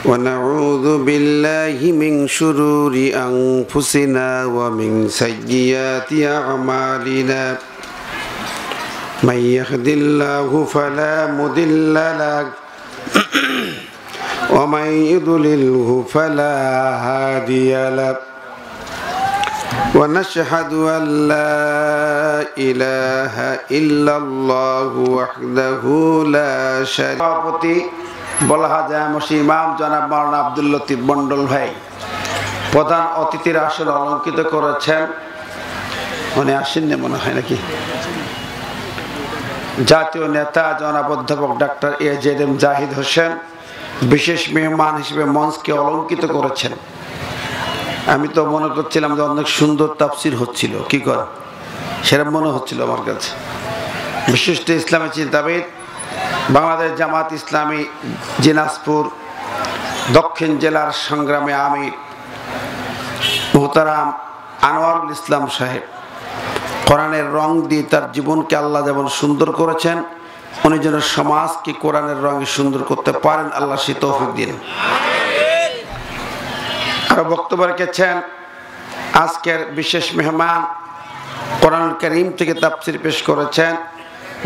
ونعوذ بالله من شرور أنفسنا ومن سيئات أعمالنا من يهد الله فلا مضل له ومن يضلله فلا هادي له ونشهد أن لا إله إلا الله وحده لا شريك له বলা যায় মসজিদ ইমাম জনাব মাওলানা আব্দুল লতিফ মন্ডল ভাই প্রধান অতিথির আসন অলঙ্কৃত করেছেন। উনি আসেননি মনে হয় নাকি? জাতীয় নেতা জনাব অধ্যাপক ডাক্তার AJM জাহিদ হোসেন বিশেষ মেহমান হিসেবে মঞ্চকে অলঙ্কৃত করেছেন। আমি তো মনে করছিলাম যে অনেক সুন্দর তাফসির হচ্ছিল, কি কর সেরকম মনে হচ্ছিল আমার কাছে। বিশিষ্ট ইসলামী চিন্তাবিদ, বাংলাদেশ জামাত ইসলামী দিনাজপুর দক্ষিণ জেলার সংগ্রামে আমির মুহতারাম আনোয়ারুল ইসলাম সাহেব, কোরআনের রং দিয়ে তার জীবনকে আল্লাহ যেমন সুন্দর করেছেন, উনি যেন সমাজকে কোরআনের রঙে সুন্দর করতে পারেন, আল্লাহ সে তৌফিক দিন। আরো বক্তব্য রেখেছেন আজকের বিশেষ মেহমান, কোরআনুল কারীম থেকে তাফসীর পেশ করেছেন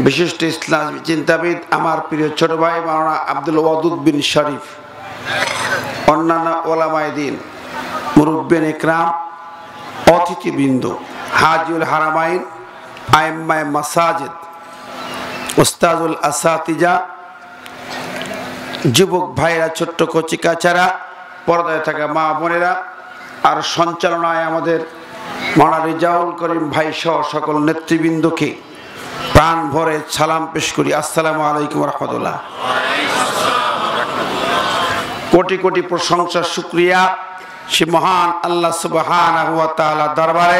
বিশিষ্ট ইসলামী চিন্তাবিদ আমার প্রিয় ছোট ভাই মাওলানা আব্দুল ওয়াদুদ বিন শরীফ, অন্যান্য ওলামায়ে দ্বীন, মুরব্বিয়ান ইকরাম, অতিথিবৃন্দ, হাজিউল হারামাইন, আইম্মায়ে মাসাজিদ, উস্তাজুল আসাতিজা, যুবক ভাইরা, ছোট্ট কচি কাচারা, পর্দায় থাকা মা বোনেরা, আর সঞ্চালনায় আমাদের মাওলানা রিজাউল করিম ভাই সহ সকল নেতৃবৃন্দকে প্রাণ ভরে সালাম পেশ করি। আসসালামু আলাইকুম রহমতুল্লাহ। কোটি কোটি প্রশংসা শুকরিয়া সে মহান আল্লাহ সুবহানাহু ওয়া তাআলা দরবারে,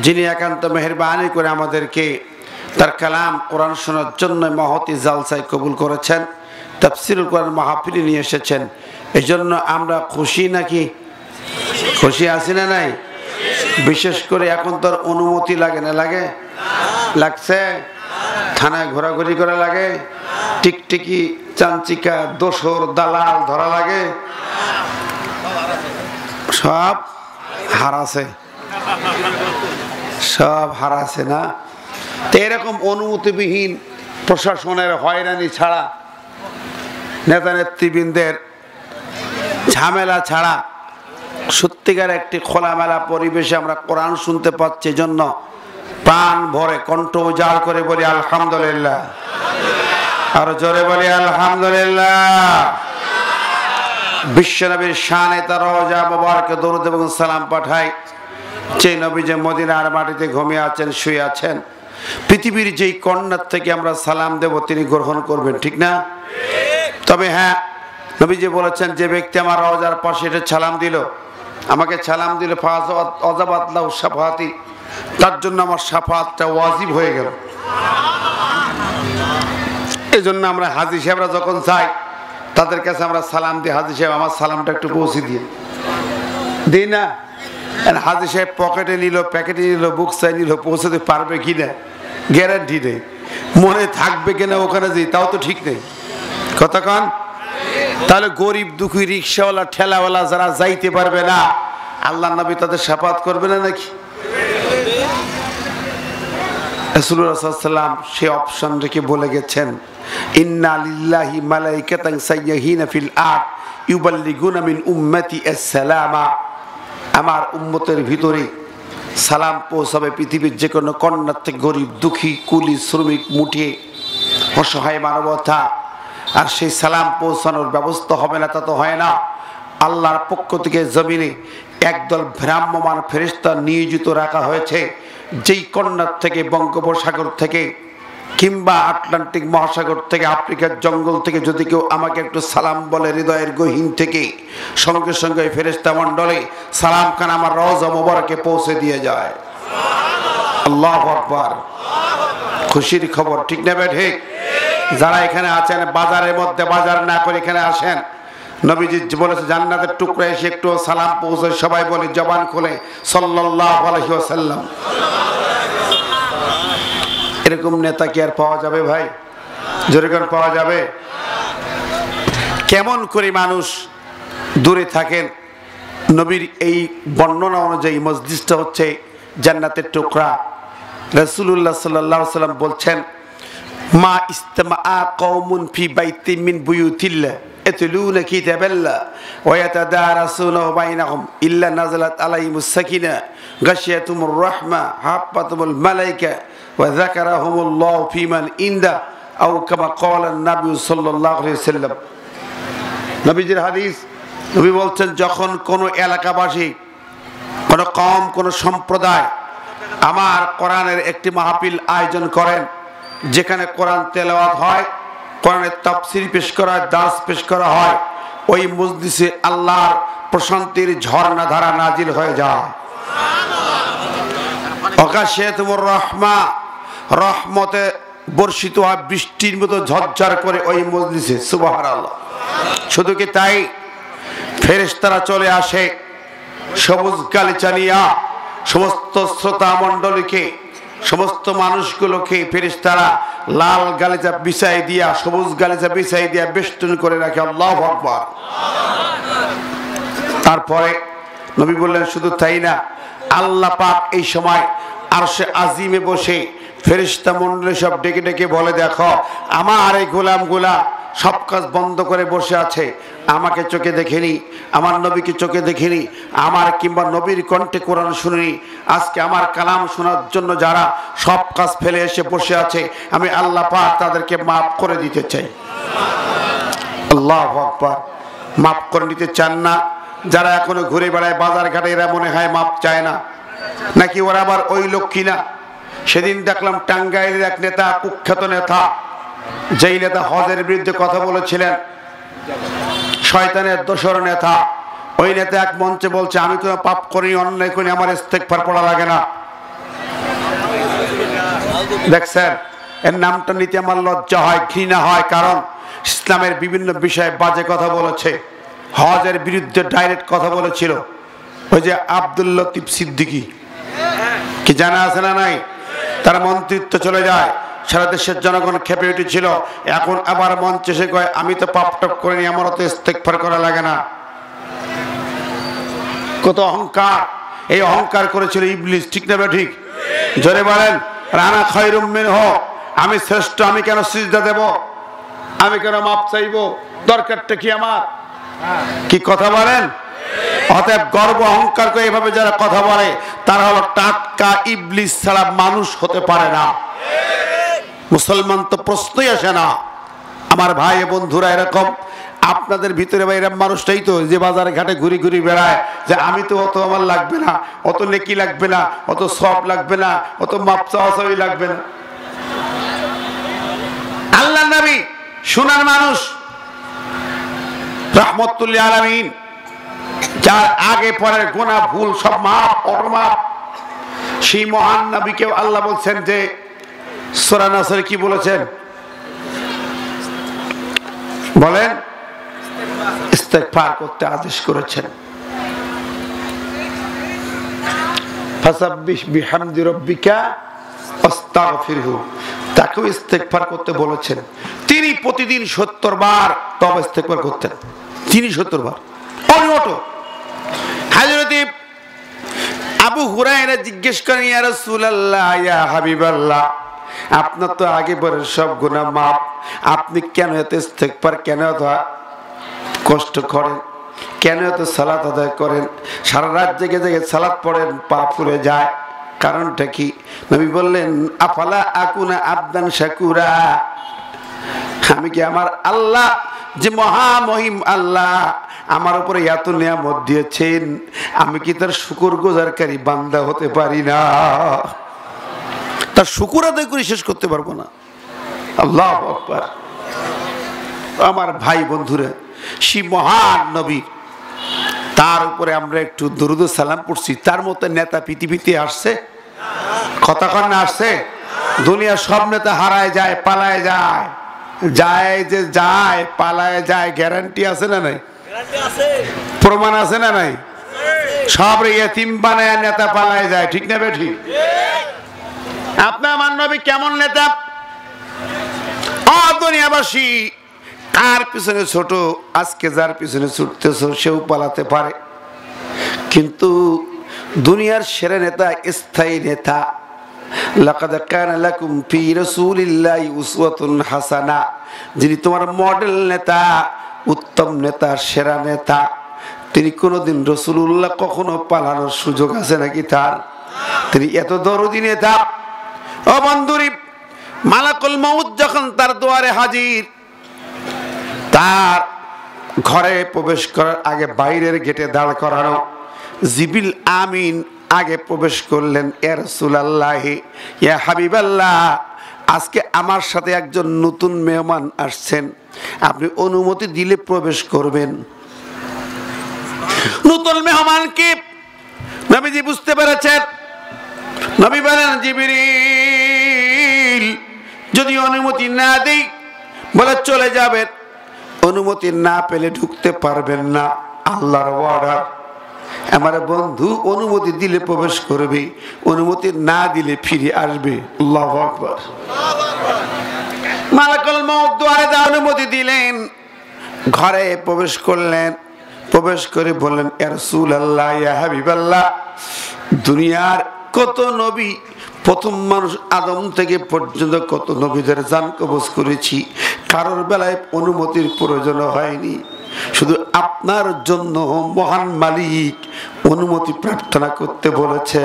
যিনি একান্ত মেহেরবানি করে আমাদেরকে তার কালাম কোরআন শোনার জন্য মহতি জালসায় কবুল করেছেন, তাফসীরুল কোরআন মাহফিলে নিয়ে এসেছেন। এই জন্য আমরা খুশি নাকি? খুশি আছি না নাই? বিশেষ করে এখন তোর অনুমতি লাগে না? লাগে? লাগছে? থানায় ঘোরাঘুরি করা লাগে? টিকটিকি চাঞ্চিকা দোসর দালাল ধরা লাগে? সব হারাছে, সব হারাছে না? তো এরকম অনুমতিবিহীন প্রশাসনের হয়রানি ছাড়া, নেতা নেতৃবৃন্দের ঝামেলা ছাড়া সত্যিকার একটি খোলামেলা পরিবেশে আমরা কোরআন শুনতে পাচ্ছি। জন্য প্রাণ ভরে কণ্ঠ উজাড় করে বলি আলহামদুলিল্লাহ। আরো জোরে বলি আলহামদুলিল্লাহ। বিশ্বনবীর শানে তার রওজা মুবারকে দরুদ এবং সালাম পাঠাই, যে নবী যে মদিনার মাটিতে ঘুমিয়ে আছেন, শুয়ে আছেন। পৃথিবীর যেই কর্নার থেকে আমরা সালাম দেব তিনি গ্রহণ করবেন, ঠিক না? তবে হ্যাঁ, নবী যে বলেছেন যে ব্যক্তি আমার রওজার পাশে এটা সালাম দিল, আমাকে সালাম দিল, ফাযাবাত লাহু শাফাআতি, তার জন্য আমার শাফাআতটা ওয়াজিব হয়ে গেল। এই জন্য আমরা হাজী সাহেবরা যখন যাই তাদের কাছে আমরা সালাম দিই, হাজী সাহেব আমার সালামটা একটু পৌঁছে দিয়ে দিই না? হাজী সাহেব পকেটে নিল, প্যাকেটে নিল, বুকসায় নিল, পৌঁছাতে পারবে কিনা গ্যারান্টি নেই, মনে থাকবে কিনা ওখানে যাই তাও তো ঠিক নেই। কতক্ষণ? তাহলে গরিব দুঃখী রিক্সাওয়ালা ঠেলাওয়ালা যারা যাইতে পারবে না, আল্লাহ নবী তাদের শাফাত করবে না নাকি? রাসূলুল্লাহ সাল্লাল্লাহু আলাইহি ওয়াসাল্লাম সে অপশন রেখে বলে গেছেন, ইন্না লিল্লাহি মালাইকাতান সাইয়্যিহিনা ফিল আরদ ইউবাল্লিগুনা মিন উম্মতি আসসালামা, আমার উম্মতের ভিতরে সালাম পৌঁছাবে পৃথিবীর যে কোনো কর্নার থেকে, গরিব দুঃখী কুলি শ্রমিক মুঠে অসহায় মানবতা। আর সেই সালাম পৌঁছানোর ব্যবস্থা হবে না তা তো হয় না। আল্লাহর পক্ষ থেকে জমিনে একদল ভ্রাম্যমান ফেরেশতা নিয়োজিত রাখা হয়েছে, যেই কর্নার থেকে, বঙ্গোপসাগর থেকে কিংবা আটলান্টিক মহাসাগর থেকে, আফ্রিকার জঙ্গল থেকে যদি কেউ আমাকে একটু সালাম বলে হৃদয়ের গহীন থেকে, সঙ্গে সঙ্গে ফেরেশতা মণ্ডলে সালাম খান আমার রওজা মুবারকে পৌঁছে দিয়ে যায়। আল্লাহু আকবার। খুশির খবর, ঠিক না ঠিক? যারা এখানে আছেন বাজারের মধ্যে বাজার না করে এখানে আসেন, নবীজি বলেছে জান্নাতের টুকরা এসে একটু সালাম পৌঁছায়, সবাই বলে জবান খুলে সাল্লাল্লাহু আলাইহি ওয়াসাল্লাম। এরকম নেতা কি আর পাওয়া যাবে ভাই? জোরে করে পাওয়া যাবে? কেমন করে মানুষ দূরে থাকেন। নবীর এই বর্ণনা অনুযায়ী মসজিদটা হচ্ছে জান্নাতের টুকরা। রাসূলুল্লাহ সাল্লাল্লাহু আলাইহি ওয়াসাল্লাম বলছেন, মা ইস্তামা কওমুন ফি বাইতিন মিন বুয়ুতিল্লাহ ইয়াতলুনা কিতাবাল্লাহ ওয়া ইয়াতাদারাসুনাহু বাইনাহুম ইল্লা নাযালাত আলাইহিmus সাকিনাহ গাশিয়াতুমুর রাহমা হাফাতুমুল মালায়েকা ওয়া যাকারাহুমুল্লাহু ফিমান ইনদা আও কামা ক্বালা নবী সাল্লাল্লাহু আলাইহি ওয়াসাল্লাম। নবীজির হাদিস, নবী বলছেন, যখন কোনো এলাকাবাসী, কোনো কওম, কোনো সম্প্রদায় আমার কোরআনের একটি মাহফিল আয়োজন করেন, যেখানে কোরআন তেলাওয়াত হয়, কোরআনের তাফসীর পেশ করা হয়, দার্স পেশ করা হয়, ওই মজলিসে আল্লাহর প্রশান্তির ঝর্ণা ধারা নাজিল হয়ে যায়। অগাশিয়াতুমুর রাহমা, রহমতে বর্ষিত হয় বৃষ্টির মতো ঝরঝর করে ওই মজলিসে। সুবহানাল্লাহ। শুধু কি তাই, ফেরেশতারা চলে আসে সবুজ গালিচা নিয়া, সমস্ত শ্রোতা মণ্ডলীকে, সমস্ত মানুষগুলোকে ফেরেশতারা লাল গালিচা বিছাই দিয়া, সবুজ গালিচা বিছাই দিয়া বেষ্টন করে রাখে। আল্লাহু আকবার। তারপরে নবী বললেন, শুধু তাই না, আল্লাহ পাক এই সময় আরশে আজিমে বসে ফেরেশতা মণ্ডলী সব ডেকে ডেকে বলে, দেখো আমার এই গোলামগুলা সব কাজ বন্ধ করে বসে আছে, আমাকে চোখে দেখেনি, আমার নবীকে চোখে দেখেনি, আমার কিংবা নবীর কণ্ঠে কোরআন শুনেনি। আজকে আমার কালাম শোনার জন্য যারা সব কাজ ফেলে এসে বসে আছে, আমি আল্লাহ পাক তাদেরকে মাফ করে দিতে চাই। আল্লাহু আকবার। মাফ করে দিতে চান না যারা এখনো ঘুরে বেড়ায় বাজার ঘাটে, এরা মনে হয় মাফ চায় না, নাকি ওরা আবার ওই লোক কিনা? সেদিন দেখলাম টাঙ্গাইলের এক নেতা, কুখ্যাত নেতা, যেই নেতা হজের বিরুদ্ধে কথা বলেছিলেন, শয়তানের দোসর নেতা, ওই নেতা এক মঞ্চে বলছে, আমি কোনো পাপ করি, অন্যায় করি, আমার ইস্তেগফার পড়া লাগে না। দেখছেন, এর নামটা নিতে আমার লজ্জা হয়, ঘৃণা হয়, কারণ ইসলামের বিভিন্ন বিষয়ে বাজে কথা বলেছে। হজের বিরুদ্ধে ডাইরেক্ট কথা বলেছিল ওই যে আব্দুল লতিফ সিদ্দিকী, কি জানা আছে না নাই? তার মন্ত্রিত্ব চলে যায়, সারা দেশের জনগণ খেপে উঠেছিল। এখন আবার মঞ্চে এসে কয়, আমি তো পাপ টাপ করিনি, আমারও তো ইস্তেগফার করা লাগে না। কত অহংকার! এই অহংকার করেছিল ইবলিস, ঠিক না ঠিক? জোরে বলেন, রানা খায়রুম মিনহু, আমি শ্রেষ্ঠ, আমি কেন সিজদা দেব, আমি কেন মাপ চাইবো, দরকারটা কি আমার? কি কথা বলেন? অতএব গর্ব অহংকার করে এভাবে যারা কথা বলে, তারা হলো টাটকা ইবলিস ছাড়া মানুষ হতে পারে না। মুসলমান তো প্রশ্নই আসে না। আমার ভাই বন্ধুরা, এরকম আপনাদের ভিতরে বা এরকম মানুষটাই তো যে বাজারে ঘাটে ঘুরি ঘুরি বেড়ায়, যে আমি তো অত আমার লাগবে না, অত নেকি লাগবে না, অত সওয়াব লাগবে না, অত মাপ চাওয়াচাওয়ি লাগবে না। আল্লাহর নবী সোনার মানুষ, রাহমাতুল লিল আলামিন, যার আগে পরের গুনাহ ভুল সব মাফ, অমাপ, সেই মহান নবীকে আল্লাহ বলছেন যে সূরা নাসরে কি বলেছেন বলেন? ইস্তেগফার করতে আদেশ করেছেন। ফাসাব্বিহ বিহামদি রাব্বিকা ওয়াস্তাগফিরহু, তাকেও ইস্তেগফার করতে বলেছেন। তিনি প্রতিদিন 70 বার তওবা ইস্তেগফার করতেন। তিনি 70 বার। অনট হযরত আবু হুরায়রা জিজ্ঞেস করেন, ইয়া রাসূলুল্লাহ, ইয়া হাবিবাল্লাহ, আপনার তো আগে পরে সব গুনাহ মাফ, আপনি কেন এত ইস্তেগফার, কেন এত কষ্ট করেন, কেন এত সালাত আদায় করেন, সারা রাত জেগে জেগে সালাত পড়েন, পা ফুলে যায়, কারণটা কি? নবী বললেন, আফালা আকুনা আবদান শাকুরা, আমি কি আমার আল্লাহ যে মহামহিম আল্লাহ আমার উপরে এত নিয়ামত দিয়েছেন, আমি কি তার শুকরগুজারকারী বান্দা হতে পারি না? তার শুকর আদায় করে শেষ করতে পারবো না। আল্লাহু আকবার। আমার ভাই বন্ধুরা, সেই মহান নবী, তার উপরে আমরা একটু দরুদ ও সালাম পড়ছি। তার মতো নেতা পৃথিবীতে আসছে? কতক্ষণ আসছে? দুনিয়া সব নেতা হারায় যায়, পালায় যায়, যায় যে যায়, পালায় যায়, গ্যারান্টি আছে না নাই? প্রমাণ আছে না নাই? সব ইয়েতিম বানায় নেতা পালায় যায়, ঠিক না বেঠিক? আপনার আমার নবী কেমন নেতা? দুনিয়াবাসী কার পিছনে ছোট, আজকে যার পিছনে ছুটতেছ সেও পালাতে পারে, কিন্তু দুনিয়ার সেরা নেতা, স্থায়ী নেতা, লাকাদ কানা লাকুম ফি রাসূলিল্লাহি উসওয়াতুন হাসানা, যিনি তোমার মডেল নেতা, উত্তম নেতা, সেরা নেতা, তিনি কোনোদিন রাসূলুল্লাহ কখনো পালানোর সুযোগ আছে নাকি তার? তিনি এত দরদি নেতা। ও বন্ধুরি, মালাকুল মউত যখন তার দুয়ারে হাজির, তার ঘরে প্রবেশ করার আগে বাইরের গেটে দাঁড় করানো। জিবরিল আমিন আগে প্রবেশ করলেন, ইয়া রাসূলুল্লাহ, ইয়া হাবিবাল্লাহ, আজকে আমার সাথে একজন নতুন মেহমান আসছেন, আপনি অনুমতি দিলে প্রবেশ করবেন। নতুন মেহমানকে নবীজি বুঝতে পেরেছেন। নবী বলেন, জিবরিল, যদি অনুমতি না দেই বলে চলে যাবেন, অনুমতি না পেলে ঢুকতে পারবেন না, আল্লাহর অর্ডার। আমার বন্ধু অনুমতি দিলে প্রবেশ করবে, অনুমতি না দিলে ফিরে আসবে। আল্লাহু আকবার। মালাকুল মউত দুয়ারে দা অনুমতি দিলেন, ঘরে প্রবেশ করলেন। প্রবেশ করে বললেন, ইয়া রাসূলুল্লাহ, ইয়া হাবিবাল্লাহ, দুনিয়ার কত নবী, প্রথম মানুষ আদম থেকে পর্যন্ত কত নবীদের জান কবজ করেছি, কারোর বেলায় অনুমতির প্রয়োজন হয়নি, শুধু আপনার জন্য মহান মালিক অনুমতি প্রার্থনা করতে বলেছে।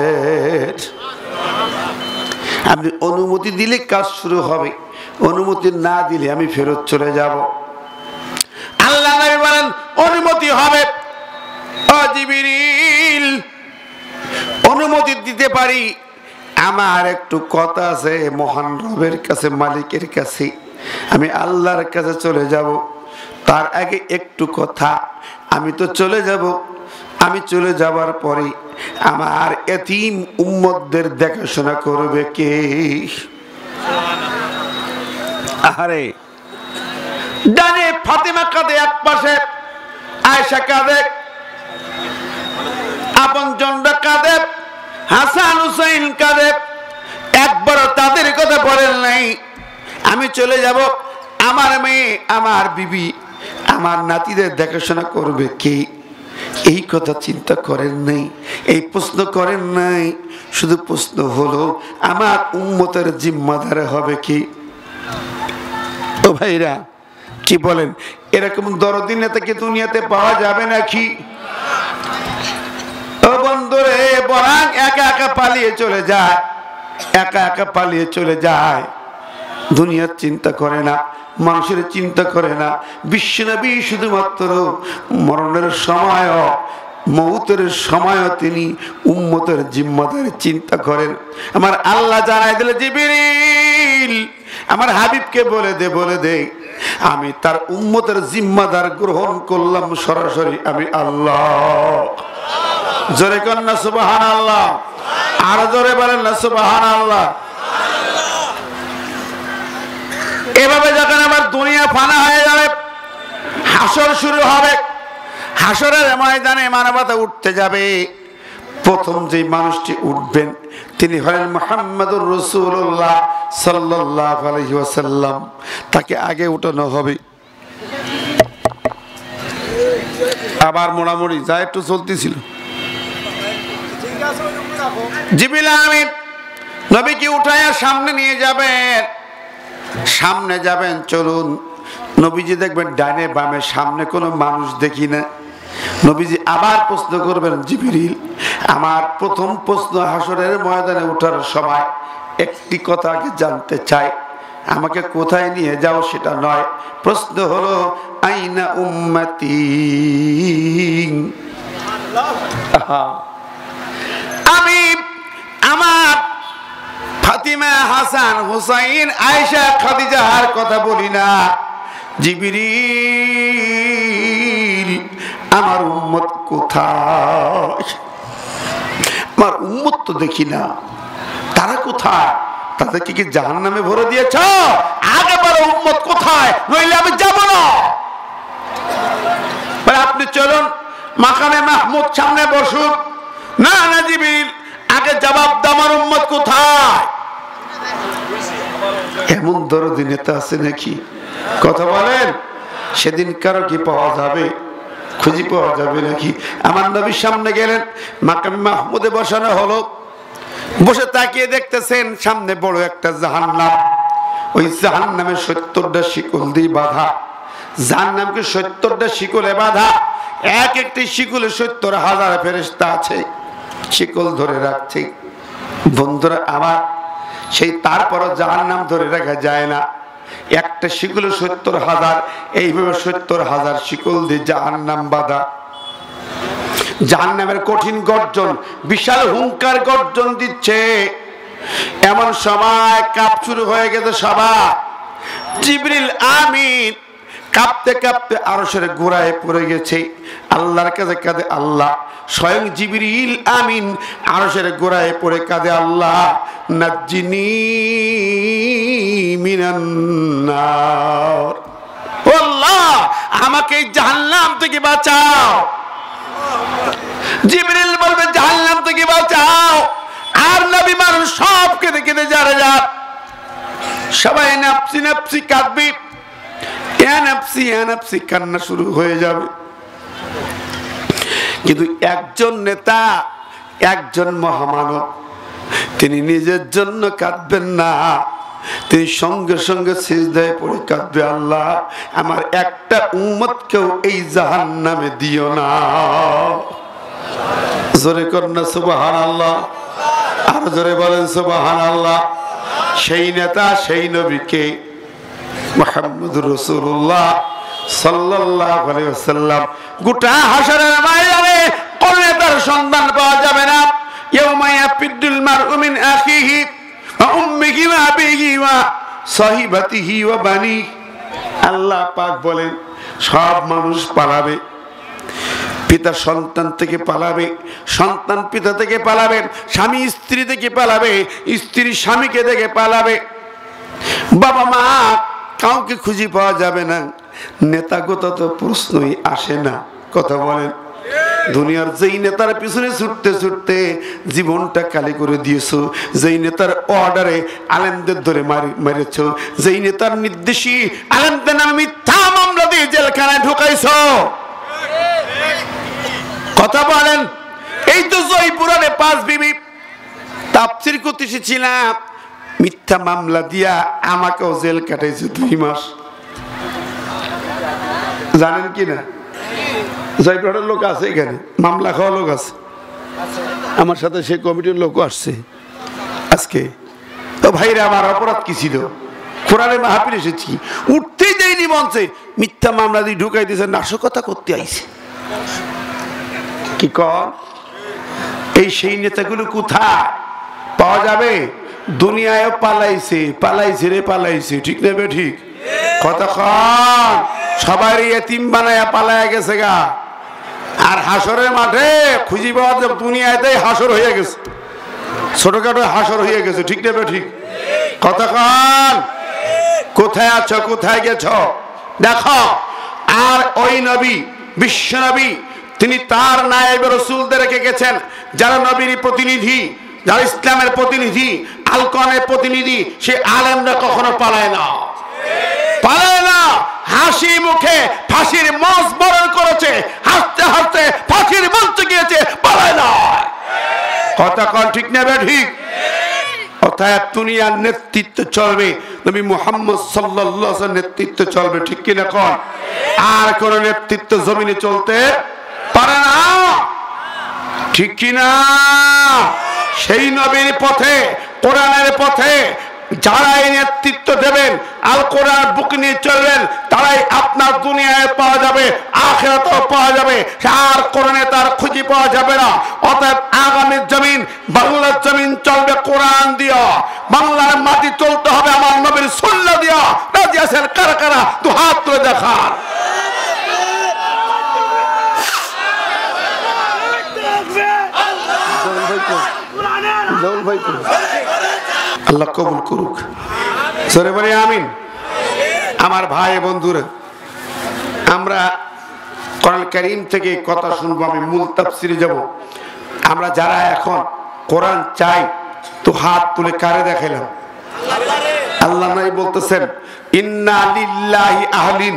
আপনি অনুমতি দিলে কাজ শুরু হবে, অনুমতি না দিলে আমি ফেরত চলে যাব। আল্লাহ নবী বলেন, অনুমতি হবে। ও জিবরিল, অনুমতি দিতে পারি, আমার একটু কথা আছে মহান রবের কাছে, মালিকের কাছে, আমি আল্লাহর কাছে চলে যাব। তার আগে একটু কথা, আমি তো চলে যাব, আমি চলে যাবার পরে আমার এতিম উম্মতদের দেখাশোনা করবে কে? আরে ডানে ফাতেমা কাঁদে, এক পাশে আয়েশা কাঁদে, আপনজনরা কাঁদে, হাসান হুসাইন কাঁদে, একবারও তাদের কথা বলেন নাই আমি চলে যাব, আমার মেয়ে, আমার বিবি, আমার নাতিদের দেখাশোনা করবে কে? এই কথা চিন্তা করেন নাই, এই প্রশ্ন করেন নাই। শুধু প্রশ্ন হলো, আমার উম্মতের জিম্মাদার হবে কি? ও ভাইরা, কি বলেন? এরকম দরদি নেতা কি দুনিয়াতে পাওয়া যাবে নাকি? ও বন্ধুরে, বরং একা একা পালিয়ে চলে যায়, একা একা পালিয়ে চলে যায়, দুনিয়ার চিন্তা করে না, মানুষের চিন্তা করে না। বিশ্বনবী শুধুমাত্র মরণের সময়, মৌতের সময় তিনি উম্মতের জিম্মাদারি চিন্তা করেন। আমার আল্লাহ জানাই দিলে, জিবরিল, আমার হাবিবকে বলে দে, বলে দে, আমি তার উম্মতের জিম্মাদার গ্রহণ করলাম সরাসরি, আমি আল্লাহ। জোরে করেন না সুবহানাল্লাহ, আর জোরে বলেন না সুবহানাল্লাহ। এভাবে যখন আমার দুনিয়া ফানা হয়ে যাবে, হাসর শুরু হবে, হাসরের ময়দানে মানবতা উঠতে যাবে। প্রথম যে মানুষটি উঠবেন তিনি হলেন মুহাম্মদুর রাসূলুল্লাহ সাল্লাল্লাহু আলাইহি ওয়াসাল্লাম। তাকে আগে উঠানো হবে। আবার মোড়ামুড়ি যা একটু চলতেছিল, জিবরিল আমিন নবীকে উঠায়া সামনে নিয়ে যাবেন, সামনে যাবেন, চলুন। নবীজি দেখবেন ডানে বামে, সামনে কোনো মানুষ দেখি না। নবীজি আবার প্রশ্ন করবেন, জিবরিল, আমার প্রথম প্রশ্ন, হাসরের ময়দানে ওঠার সময় একটি কথা আগে জানতে চাই, আমাকে কোথায় নিয়ে যাও সেটা নয়, প্রশ্ন হলো আইনা উম্মতি, আমি আমার ফাতিমা, হাসান, হুসাইন, আয়েশা, খাদিজার কথা বলি না, জিবরিল, আমার উম্মত কোথায়? আমার উম্মত তো দেখি না, তারা কোথায়? তাদেরকে কি জাহান্নামে ভরে দিয়েছ? আগে বলো উম্মত কোথায়, নইলে আমি যাব না। আপনি চলুন, মাকামে মাহমুদ সামনে বসুন। না না জিবরিল, আগে জবাব দাও, আমার উম্মত কোথায়? এমন দরদি নেতা আছে নাকি? কথা বলেন। সেদিন কারো কি পাওয়া যাবে? খুঁজে পাওয়া যাবে নাকি? আমার নবীর সামনে গেলেন, মাকাম মাহমুদে বসানো হলো, বসে তাকিয়ে দেখতেছেন সামনে বড় একটা জাহান্নাম। ওই জাহান্নামে 70টা শিকল দিয়ে বাঁধা। জাহান্নামকে 70টা শিকলে বাঁধা। এক একটি শিকলে 70,000 ফেরেশতা আছে, শিকল ধরে রাখছে। বন্ধুরা আমার, সেই তারপরও জাহান্নাম ধরে রাখা যায় না। একটা শিকলে 70,000, এইভাবে 70,000 শিকল দিয়ে জাহান্নাম বাঁধা। জাহান্নামের কঠিন গর্জন, বিশাল হুঙ্কার গর্জন দিচ্ছে। এমন সময় কাঁপ শুরু হয়ে গেছে সবার। জিবরিল আমিন কাঁপতে কাঁপতে আরশের গোড়ায় পড়ে গেছে, আল্লাহর কাছে কাঁদে আল্লাহ। স্বয়ং জিবরিল আমিন আরশের গোড়ায় পড়ে কাঁদে আল্লাহ, নাজ্জিনি মিনান নার, ও আল্লাহ আমাকে জাহান্নাম থেকে বাঁচাও। জিবরিল বলবে জাহান্নাম থেকে বাঁচাও, আর নবী মানুষ সব কেঁদে কেঁদে যারা যা, সবাই নাফসি নাফসি কাঁদবে, নাফসি কান্না শুরু হয়ে যাবে। কিন্তু একজন নেতা, একজন মহামানব, তিনি নিজের জন্য কাঁদবেন না, তিনি সঙ্গে সঙ্গে সিজদায় পড়ে কাঁদবে, আল্লাহ আমার একটা উম্মতকেও এই জাহান্নামে দিও না। জোরে করনা সুবহানাল্লাহ, আর জোরে বলেন সুবহানাল্লাহ। সেই নেতা, সেই নবীকে মুহাম্মদুর রাসূলুল্লাহ সাল্লাল্লাহু আলাইহি ওয়াসাল্লাম গোটা হাশরের ময়দানে কোন নেতার সন্ধান পাওয়া যাবে না। ইয়াউমা ইয়াফিদুল মারউ মিন আখিহি ওয়া উম্মিহি ওয়া আবিহি ওয়া সাহিবাতিহি ওয়া বানি। আল্লাহ পাক বলেন সব মানুষ পালাবে, পিতা সন্তান থেকে পালাবে, সন্তান পিতা থেকে পালাবে, স্বামী স্ত্রী থেকে পালাবে, স্ত্রী স্বামীকে থেকে পালাবে, বাবা মা কাউকে খুঁজে পাওয়া যাবে না। নেতাগত তো প্রশ্নই আসে না, কথা বলেন। দুনিয়ার যেই নেতার পিছনে ছুটতে ছুটতে জীবনটা কালি করে দিয়েছো, যেই নেতার অর্ডারে আলেমদের ধরে মেরেছ, যেই নেতার নির্দেশী আলেমদের নামে মিথ্যা মামলা দিয়ে জেলখানায় ঢুকাইছো, কথা বলেন। এই তো জয়পুরে 5 বিবি তাফসীর করতে এসেছিলাম, মিথ্যা মামলা দিয়া আমাকেও জেল কাটাইছে 2 মাস। জানেন কি না? জয়পুরের লোক আছে এখানে, মামলা খাওয়া লোক আছে, আমার সাথে সেই কমিটির লোক আসছে আজকে। তো ভাইরা আমার অপরাধ কি ছিল? কোরআনে মাহফিল এসেছি, উঠতেই দেয়নি মঞ্চে, মিথ্যা মামলা দিয়ে ঢুকাই দিয়েছে, নাশকতা করতে আইছে। কি কর? এই সেই নেতাগুলো কোথায় পাওয়া যাবে? দুনিয়ায় পালাইছে, পালাইছে রে পালাইছে, ঠিক নেবে ঠিক কথা কন। সবাই এতিম বানায়া পালায়া গেছে গা, আর হাসরের মাঠে খুঁজি পাওয়া যাবে। দুনিয়াতেই হাসর হয়ে গেছে, ছোটখাটো হাসর হয়ে গেছে, ঠিক নেবে ঠিক কথা কন। কোথায় আছো, কোথায় গেছ দেখো। আর ওই নবী, বিশ্ব নবী, তিনি তার নায়েব রাসূলদের রেখে গেছেন, যারা নবীর প্রতিনিধি, যারা ইসলামের প্রতিনিধি, আল কোরআনের প্রতিনিধি। সে আলেমরা কখনো পালায় না, পালায় না। হাসি মুখে ফাঁসির মঞ্চ বরণ করেছে, হাসতে হাসতে ফাঁসির মঞ্চে গিয়েছে, পালায় না। কথা কন ঠিক নেবে ঠিক। অতএব দুনিয়ার নেতৃত্ব চলবে, নবী মুহাম্মদ সাল্লাল্লাহু আলাইহি ওয়াসাল্লামের নেতৃত্ব চলবে, ঠিক কিনা কন। আর কোন নেতৃত্ব জমিনে চলতে পারে না, ঠিক কিনা। সেই নবীর পথে, কোরআনের পথে যারা এই নেতৃত্ব দেবেন, আল কোরআন বুক নিয়ে চলবেন, তারাই আপনার দুনিয়ায় পাওয়া যাবে, আখিরাতেও পাওয়া যাবে। আর কোরআনে তার খুঁজে পাওয়া যাবে না। অতএব আগামীর জমিন, বাংলার জমিন চলবে কোরআন দিয়া, বাংলার মাটি চলতে হবে আমার নবীর সুন্নাহ দিয়া। রাজি আছেন কারা কারা? দু হাত তুলে দেখান। আল্লাহ কবুল করুক, সরে বলি আমিন। আমার ভাই বন্ধুরা, আমরা কোরআন কারীম থেকে কথা শুনবো, আমি মূল তাফসীরে যাব। আমরা যারা এখন কোরআন চাই, তো হাত তুলে কারে দেখাইলাম? আল্লাহ নাই বলতেছেন ইন্না লিল্লাহি আহলিন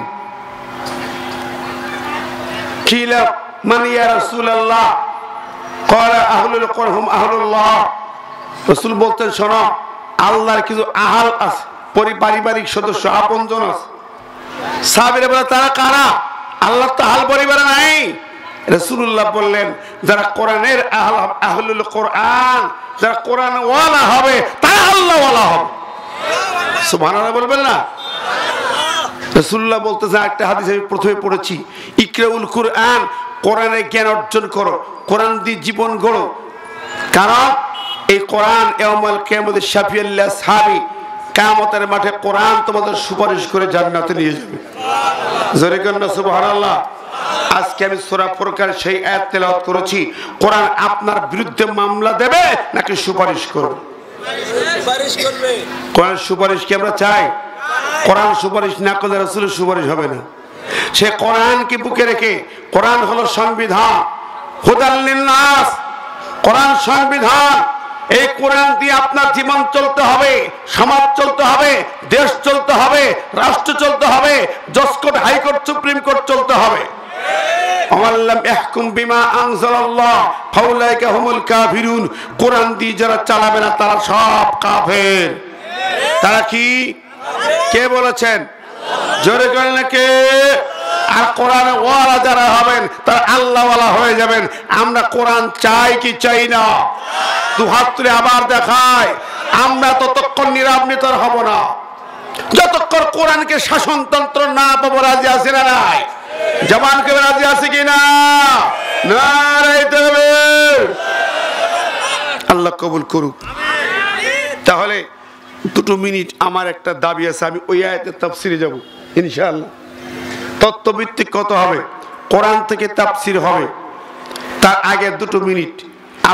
কিলা মান ইয়া রাসূলুল্লাহ ক্বালা আহলুল কুরহুম আহলুল্লাহ। রাসূল বলতেন শোনো, আল্লাহর কিছু আহাল আছে, পারিবারিক সদস্য, আপনজন আছে। সাহাবীরা বলে তারা কারা? আল্লাহ তো আহাল পরিবার নাই। রাসূলুল্লাহ বললেন যারা কোরআনের আহলুল কোরআন, যারা কোরআন ওয়ালা হবে তারা আল্লাহ ওয়ালা হবে। সুবহানাল্লাহ বলবেন না? রাসূলুল্লাহ বলতেছে, একটা হাদিস আমি প্রথমে পড়েছি, ইকরাউল কোরআন, কোরআনের জ্ঞান অর্জন করো, কোরআন দিয়ে জীবন গড়ো। কারণ এই কোরআন ইয়াউমুল কিয়ামতে শাফিউল লিসহাবি, কিয়ামতের মাঠে কোরআন তোমাদের সুপারিশ করে জান্নাতে নিয়ে যাবে। জোরে কন্না সুবহানাল্লাহ। আজকে আমি সূরা ফুরকান সেই আয়াত তেলাওয়াত করেছি। কোরআন আপনার বিরুদ্ধে মামলা দেবে নাকি সুপারিশ করবে? সুপারিশ করবে। কোরআন সুপারিশ কি আমরা চাই? কোরআন সুপারিশ না করলে রাসূলের সুপারিশ হবে না। সে কোরআনকে বুকে রেখে, কোরআন হলো সংবিধান, হুদাল লিন্নাস, কোরআন সংবিধান। এই কোরআন দিয়ে আপনার জীবন চলতে হবে, সমাজ চলতে হবে, দেশ চলতে হবে, রাষ্ট্র চলতে হবে, জজ কোর্ট, হাইকোর্ট, সুপ্রিম কোর্ট চলতে হবে। আমাল্লাম ইহকুম বিমা আনজালাল্লাহ ফাউলাইকা হুমুল কাফিরুন। কোরআন দিয়ে যারা চালাবে না তারা সব কাফের। তারা কি? কে বলেছেন? জোরে করেন না কে? আর কোরআন ওয়ালা যারা হবেন তারা আল্লাহ ওয়ালা হয়ে যাবেন। আমরা কোরআন চাই কি চাই না? দুহাত তুলে আবার দেখায়, আমরা ততক্ষণ নিরাবৃত হব না যতক্ষণ কোরআনকে শাসনতন্ত্র না পাবো। রাজি আছে না নাই? জবানকে রাজি আছে কিনা? নারে তাকবীর। আল্লাহ কবুল করুক। তাহলে 2 মিনিট আমার একটা দাবি আছে, আমি ওই আয়াতের তাফসিরে যাব ইনশাআল্লাহ। তত্ত্বভিত্তিক কত হবে, কোরআন থেকে তাফসির হবে। তার আগে 2 মিনিট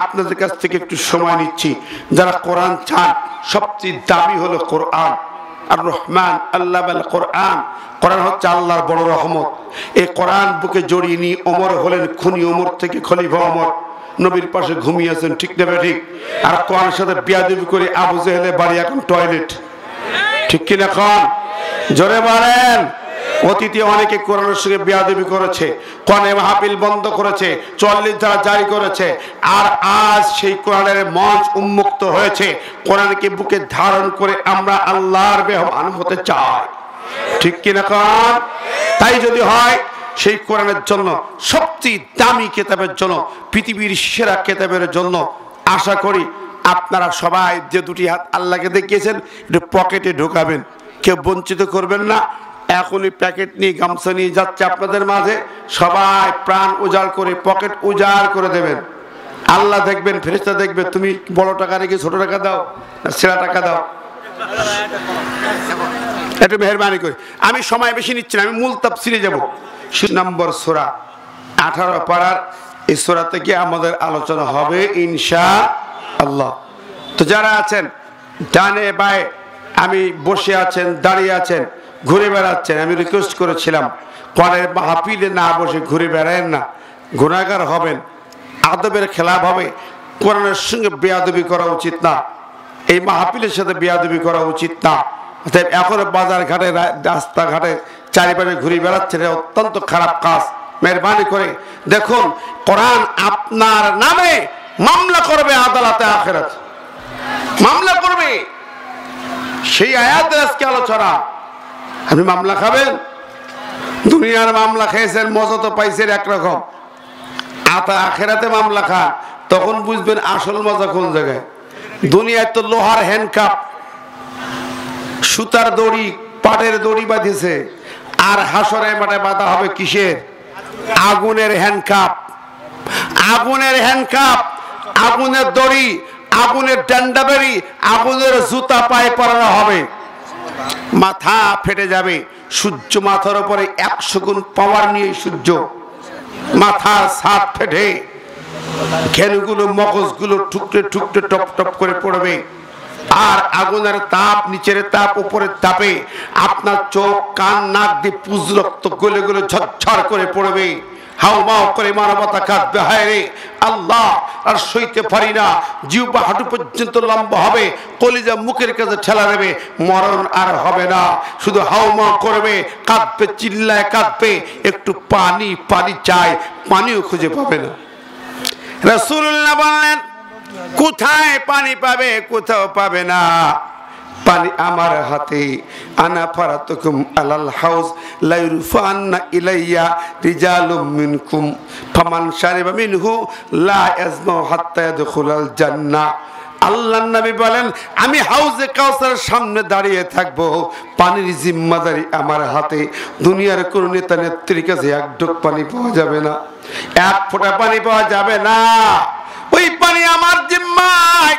আপনাদের কাছ থেকে একটু সময় নিচ্ছি। যারা কোরআন চান, সবচেয়ে দামি হলো কোরআন। আর রহমান আল্লাহ আল কোরআন, কোরআন হচ্ছে আল্লাহর বড় রহমত। এই কোরআন বুকে জড়িয়ে নিয়ে ওমর হলেন খুনি, ওমর থেকে খলিফা ওমর, নবীর পাশে ঘুমিয়েছেন, ঠিক না ঠিক? আর কোরআনের সাথে বিয়াদবি করে আবু জেহেলের বাড়ি এখন টয়লেট, ঠিক কিনা? খান জোরে বলেন। অতীতে অনেকে কোরআনের সঙ্গে বিয়াদবি করেছে, কোরআনে মাহফিল বন্ধ করেছে, ৪০ ধারা জারি করেছে। আর আজ সেই কোরআনের মঞ্চ উন্মুক্ত হয়েছে। কোরআনকে বুকে ধারণ করে আমরা আল্লাহর মেহমান হতে চাই, ঠিক কিনা খান? তাই যদি হয় সেই কোরআনের জন্য, সবচেয়ে দামি কিতাবের জন্য, পৃথিবীর সেরা কিতাবের জন্য আশা করি আপনারা সবাই যে 2টি হাত আল্লাহকে দেখিয়েছেন একটু পকেটে ঢোকাবেন, কেউ বঞ্চিত করবেন না। এখনই প্যাকেট নিয়ে, গামছা নিয়ে যাচ্ছে আপনাদের মাঝে, সবাই প্রাণ উজাড় করে পকেট উজাড় করে দেবেন। আল্লাহ দেখবেন, ফেরেশতা দেখবে, তুমি বড় টাকা রেখে ছোট টাকা দাও না সেরা টাকা দাও। একটু মেহরবানি করে, আমি সময় বেশি নিচ্ছি না, আমি মূল তাফসিরে যাব। 7 নম্বর সূরা 18 পারার এই সূরা থেকে আমাদের আলোচনা হবে ইনশাআল্লাহ। তো যারা আছেন ডানে বায়ে, আমি বসে আছেন, দাঁড়িয়ে আছেন, ঘুরে বেড়াচ্ছেন, আমি রিকোয়েস্ট করেছিলাম কোরআনের মাহফিলে না বসে ঘুরে বেড়ায়েন না, গুনাহগার হবেন, আদবের খেলাফ হবে। কোরআনের সঙ্গে বেয়াদবি করা উচিত না, এই মাহফিলের সাথে বেয়াদবি করা উচিত না। এখন বাজার ঘাটে, রাস্তাঘাটে চারিপাশে ঘুরে বেড়াচ্ছেন, অত্যন্ত খারাপ কাজ। মেহরবানি করে দেখুন, কোরআন আপনার নামে মামলা করবে আদালতে আখিরাত, মামলা করবে। সেই আয়াতের আজকে আলোচনা। আপনি মামলা খাবেন? দুনিয়ার মামলা খেয়েছেন, মজা তো পাইছেন একরকম, আখিরাতে মামলা খান, তখন বুঝবেন আসল মজা কোন জায়গায়। দুনিয়ায় তো লোহার হ্যান্ডকাপ, সুতার দড়ি, পাটের দড়ি বাঁধিয়েছে, আর হাসরের মাঠে বাঁধা হবে কিসের? আগুনের হ্যান্ডকাপ, আগুনের হ্যান্ডকাপ, আগুনের দড়ি, আগুনের ডান্ডাবেরি, আগুনের জুতা পায়ে পরানো হবে। মাথা ফেটে যাবে। সূর্য মাথার উপরে 100 গুণ পাওয়ার নিয়ে সূর্য, মাথার ছাদ ফেটে ঘেনুগুলো, মগজগুলো টুকরে টুকরে টপ টপ করে পড়বে। আর আগুনের তাপ, নিচের তাপ, উপরের তাপে আপনার চোখ, কান, নাক দিয়ে পুজ রক্ত গলে গলে ঝরঝর করে পড়বে। হাউমাউ করে মানবতা কাঁদবে, হায় রে আল্লাহ আর সইতে পারি না, জিহ্বা হাঁটু পর্যন্ত লম্বা হবে, কলিজা মুখের কাছে ঠেলা দেবে, মরণ আর হবে না, শুধু হাউমাউ করবে, কাঁদবে, চিল্লায় কাঁদবে, একটু পানি পানি চায়, পানিও খুঁজে পাবে না। রাসূলুল্লাহ বললেন কোথায় পানি পাবে? কোথাও পাবে না, পানি আমার হাতে। আনা ফারাতুকুম আলাল হাউজ লা ইরফান্না ইলাইয়া রিজালুম মিনকুম ফামান শারিবা মিনহু লা ইয়াজমা হাত্তা ইয়াদখুলাল জান্নাহ। আল্লাহর নবী বলেন আমি হাউজে কাউসারের সামনে দাঁড়িয়ে থাকবো, পানির জিম্মাদারি আমার হাতে। দুনিয়ার কোন নেতা নেত্রীর কাছে এক ঢোক পানি পাওয়া যাবে না, এক ফোঁটা পানি পাওয়া যাবে না, ওই পানি আমার জিম্মায়।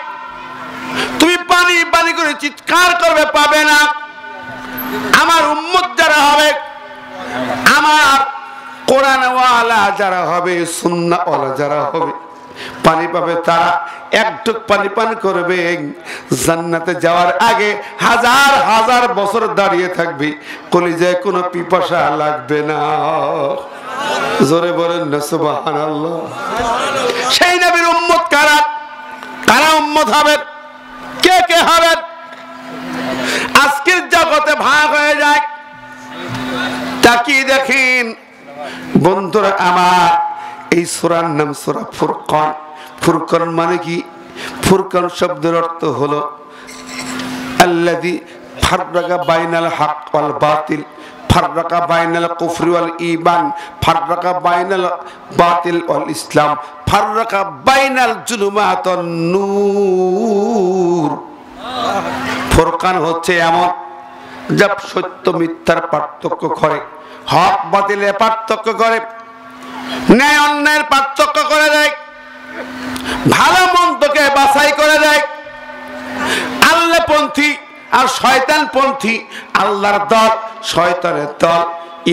তুমি পানি পানি করে চিৎকার করবে, পাবে না। আমার উম্মত যারা হবে, আমার কোরআনওয়ালা যারা হবে, সুন্নাহওয়ালা যারা হবে, পানি পাবে তারা। এক ঢোক পানি পান করবে, জান্নাতে যাওয়ার আগে হাজার হাজার বছর দাঁড়িয়ে থাকবে, কলিজায় কোনো পিপাসা লাগবে না। জোরে বলেন না সুবহানাল্লাহ। সেই নবীর উম্মত কারা? কারা উম্মত হবে? কে কে হবে? আজকের জগতে ভাগ হয়ে যায়, তাকিয়ে দেখেন বন্ধুরা আমার। এই সূরার নাম সূরা ফুরকান। ফুরকান মানে কি? ফুরকান শব্দের অর্থ হলো আল্লাযী ফাররাকা বাইনাল হক ওয়াল বাতিল, ফাররাকা বাইনাল কুফরি ওয়াল ঈমান, ফাররাকা বাইনাল বাতিল ওয়াল ইসলাম, ফাররাকা বাইনাল জুলুমাত ওয়ান নূর। ফুরকান হচ্ছে এমন যা সত্য মিথ্যার পার্থক্য করে, হক বাতিলের পার্থক্য করে, ন্যায় অন্যায়ের পার্থক্য করে দেয়, ভালো মন্দকে বাছাই করে দেয়। আল্লাহপন্থী আর শয়তানপন্থী, আল্লাহর দল, শয়তানের দল,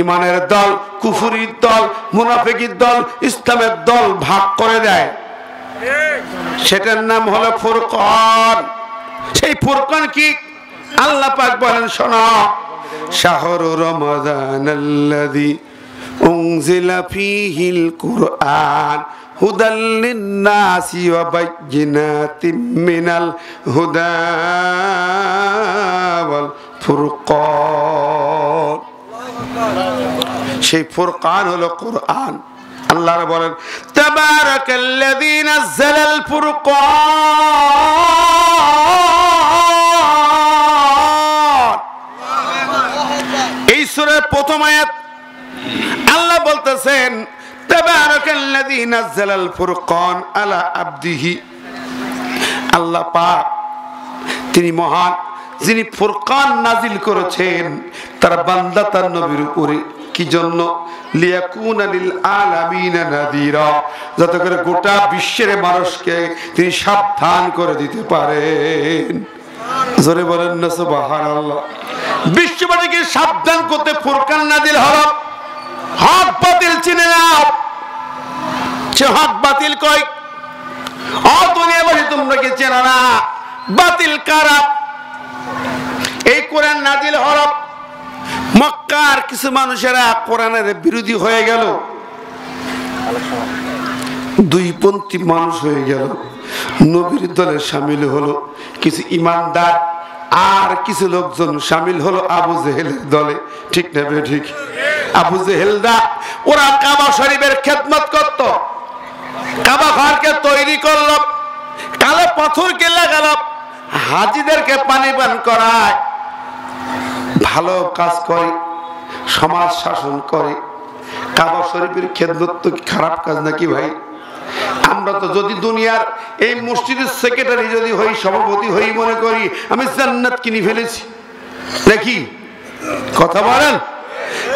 ইমানের দল, কুফরির দল, মুনাফিকের দল, ইসলামের দল ভাগ করে দেয়। সেটার নাম হলো ফুরকান। সেই ফুরকান কি? আল্লাহ পাক বলেন শোনো, শাহরু রমাদানাল্লাযী উনজিলা ফীহিল কুরআন হুদাল লিন-নাসি ওয়া বায়্যিনাতিম মিনাল হুদা ওয়াল ফুরকান। সেই ফুরকান হলো কুরআন। আল্লাহ বলেন তাবারাকাল্লাযী নাযালাল ফুরকান। এই সূরার প্রথম আয়াত আল্লাহ বলতেছেন তাবারাকাল্লাযী নাযালাল ফুরকান আলা আবদিহি। আল্লাহ পাক তিনি মহান, যিনি ফুরকান নাজিল করেছেন তার বান্দা তার নবীর উপরে। কি জন্য? লিয়াকুনা লিল আলামিনা নাযীরা, যাতে করে গোটা বিশ্বের মানুষকে তিনি সাবধান করে দিতে পারেন। জোরে বলেন না সুবহানাল্লাহ। বিশ্ববাসীকে সাবধান করতে ফুরকান নাজিল হলো। হক বাতিল চিনে নাও। সে হক বাতিল কই? ও দুনিয়াবাসী তোমরা কি চেনো না বাতিল কারা? এই কোরআন নাজিল হলো, মক্কার কিছু মানুষেরা কোরআনের বিরোধী হয়ে গেল, দুই পন্থী মানুষ হয়ে গেল, নবীর দলে শামিল হলো কিছু ইমানদার, আর কিছু লোকজন শামিল হলো আবু জেহেলের দলে। ঠিক না বে ঠিক? আবু জেহেলদা ওরা কাবা শরীফের খেদমত করত, কাবা ঘরকে তৈরি করলো, কালো পাথরকে লাগালো, হাজিদেরকে পানি পান করায়, ভালো কাজ করে, সমাজ শাসন করে। কাবা শরীফের খেদমত তো খারাপ কাজ নাকি ভাই? আমরা তো যদি দুনিয়ার এই মসজিদের সেক্রেটারি যদি হই, সভাপতি হই, মনে করি আমি জান্নাত কিনে ফেলেছি নাকি? কথা বলেন।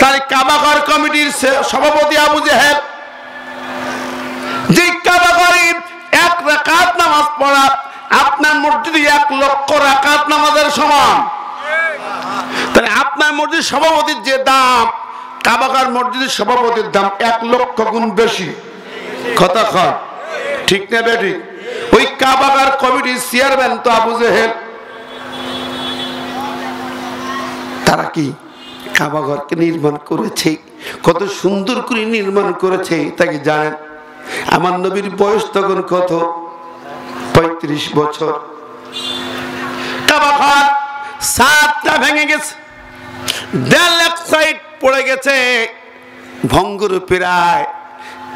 তাই কাবা ঘর কমিটির সভাপতি আবু জেহেল, যে কাবা ঘরে এক রাকাত নামাজ পড়া আপনার মসজিদে 1 লক্ষ রাকাত নামাজের সমান। তাহলে আপনার মসজিদ সভাপতির যে দাম, কাবা ঘর মসজিদের সভাপতির দাম 1 লক্ষ গুণ বেশি। কথা কন ঠিক না বেঠিক? ওই কাবা ঘর কমিটির চেয়ারম্যান তো আবু জেহেল। তারা কি কাবা ঘরকে নির্মাণ করেছে কত সুন্দর করে নির্মাণ করেছে তাকে জানেন? আমার নবীর বয়স তখন কত? 35 বছর। কাবা ঘর সাতটা ভেঙে গেছে, দেয়াল এক সাইড পড়ে গেছে, ভঙ্গুর প্রায়।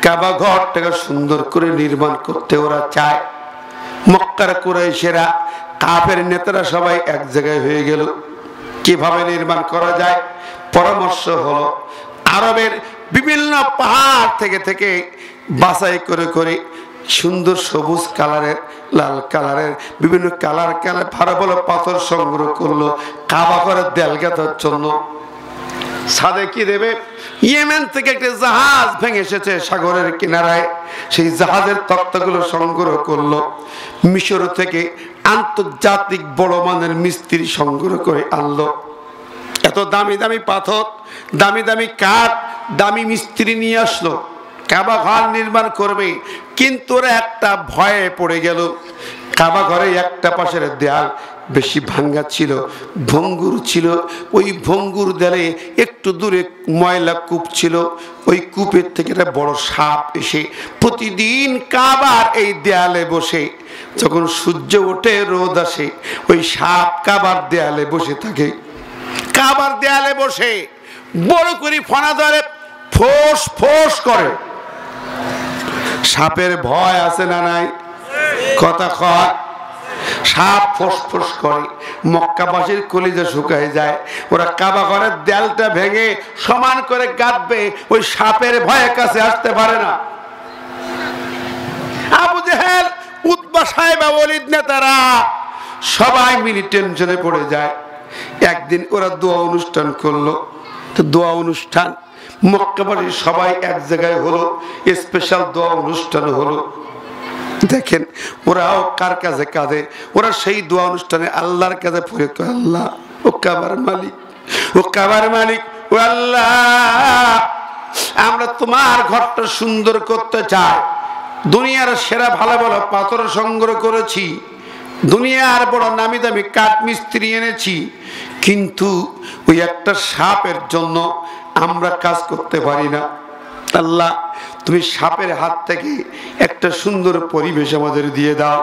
কাবা ঘরটাকে সুন্দর করে নির্মাণ করতে ওরা চায়। মক্কার কুরাইশেরা, কাফের নেতারা সবাই এক জায়গায় হয়ে গেল, কিভাবে নির্মাণ করা যায়। পরামর্শ হলো আরবের বিভিন্ন পাহাড় থেকে বাছাই করে করে সুন্দর সবুজ কালারের, লাল কালারের, বিভিন্ন কালার ভালো ভালো পাথর সংগ্রহ করলো কাবা ঘরের দেয়াল গাঁথার জন্য। সাদে কি দেবে? ইয়েমেন থেকে একটা জাহাজ ভেঙে এসেছে সাগরের কিনারায়, সেই জাহাজের তক্তাগুলো সংগ্রহ করলো। মিশর থেকে আন্তর্জাতিক বড় মানের মিস্ত্রি সংগ্রহ করে আনলো। এত দামি দামি পাথর, দামি দামি কাঠ, দামি মিস্ত্রি নিয়ে আসলো, কাবা ঘর নির্মাণ করবে। কিন্তু ওরা একটা ভয়ে পড়ে গেল। কাবা ঘরে একটা পাশের দেয়াল বেশি ভাঙ্গা ছিল, ভঙ্গুর ছিল। ওই ভঙ্গুর দেয়ালে একটু দূরে ময়লা কূপ ছিল। ওই কূপের থেকে একটা বড় সাপ এসে প্রতিদিন কাবার এই দেয়ালে বসে, যখন সূর্য ওঠে রোদ আসে, ওই সাপ কাবার দেয়ালে বসে থাকে। কাবার দেয়ালে বসে বড় করে ফনা ধরে, ফোঁস ফোঁস করে। সাপের ভয় আছে না নাই? কথা কয়। সাপ ফোঁস ফোঁস করে, মক্কাবাসীর কলিজা শুকায় যায়। ওরা কাবা ঘরের দেয়ালটা ভেঙে সমান করে গাঁথবে, ওই সাপের ভয়ে কাছে আসতে পারে না। আবু জেহেল, উতবা, সাইবা, ওয়ালিদ নেতারা সবাই মিলে টেনশনে পড়ে যায়। একদিন ওরা দোয়া অনুষ্ঠান করলো। তো দোয়া অনুষ্ঠান মক্কাবাসীর সবাই এক জায়গায় হলো, স্পেশাল দোয়া অনুষ্ঠান হলো। দেখেন ওরাও কার কাছে কাঁদে? ওরা সেই দোয়া অনুষ্ঠানে আল্লাহর কাছে পড়ে, আল্লাহ ও কাবার মালিক, ও কাবার মালিক, ও আল্লাহ, আমরা তোমার ঘরটা সুন্দর করতে চাই। দুনিয়ার সেরা ভালো ভালো পাথর সংগ্রহ করেছি, দুনিয়ার বড় নামি দামি কাঠ মিস্ত্রি এনেছি, কিন্তু ওই একটা সাপের জন্য আমরা কাজ করতে পারি না। আল্লাহ, তুমি সাপের হাত থেকে একটা সুন্দর পরিবেশ আমাদের দিয়ে দাও।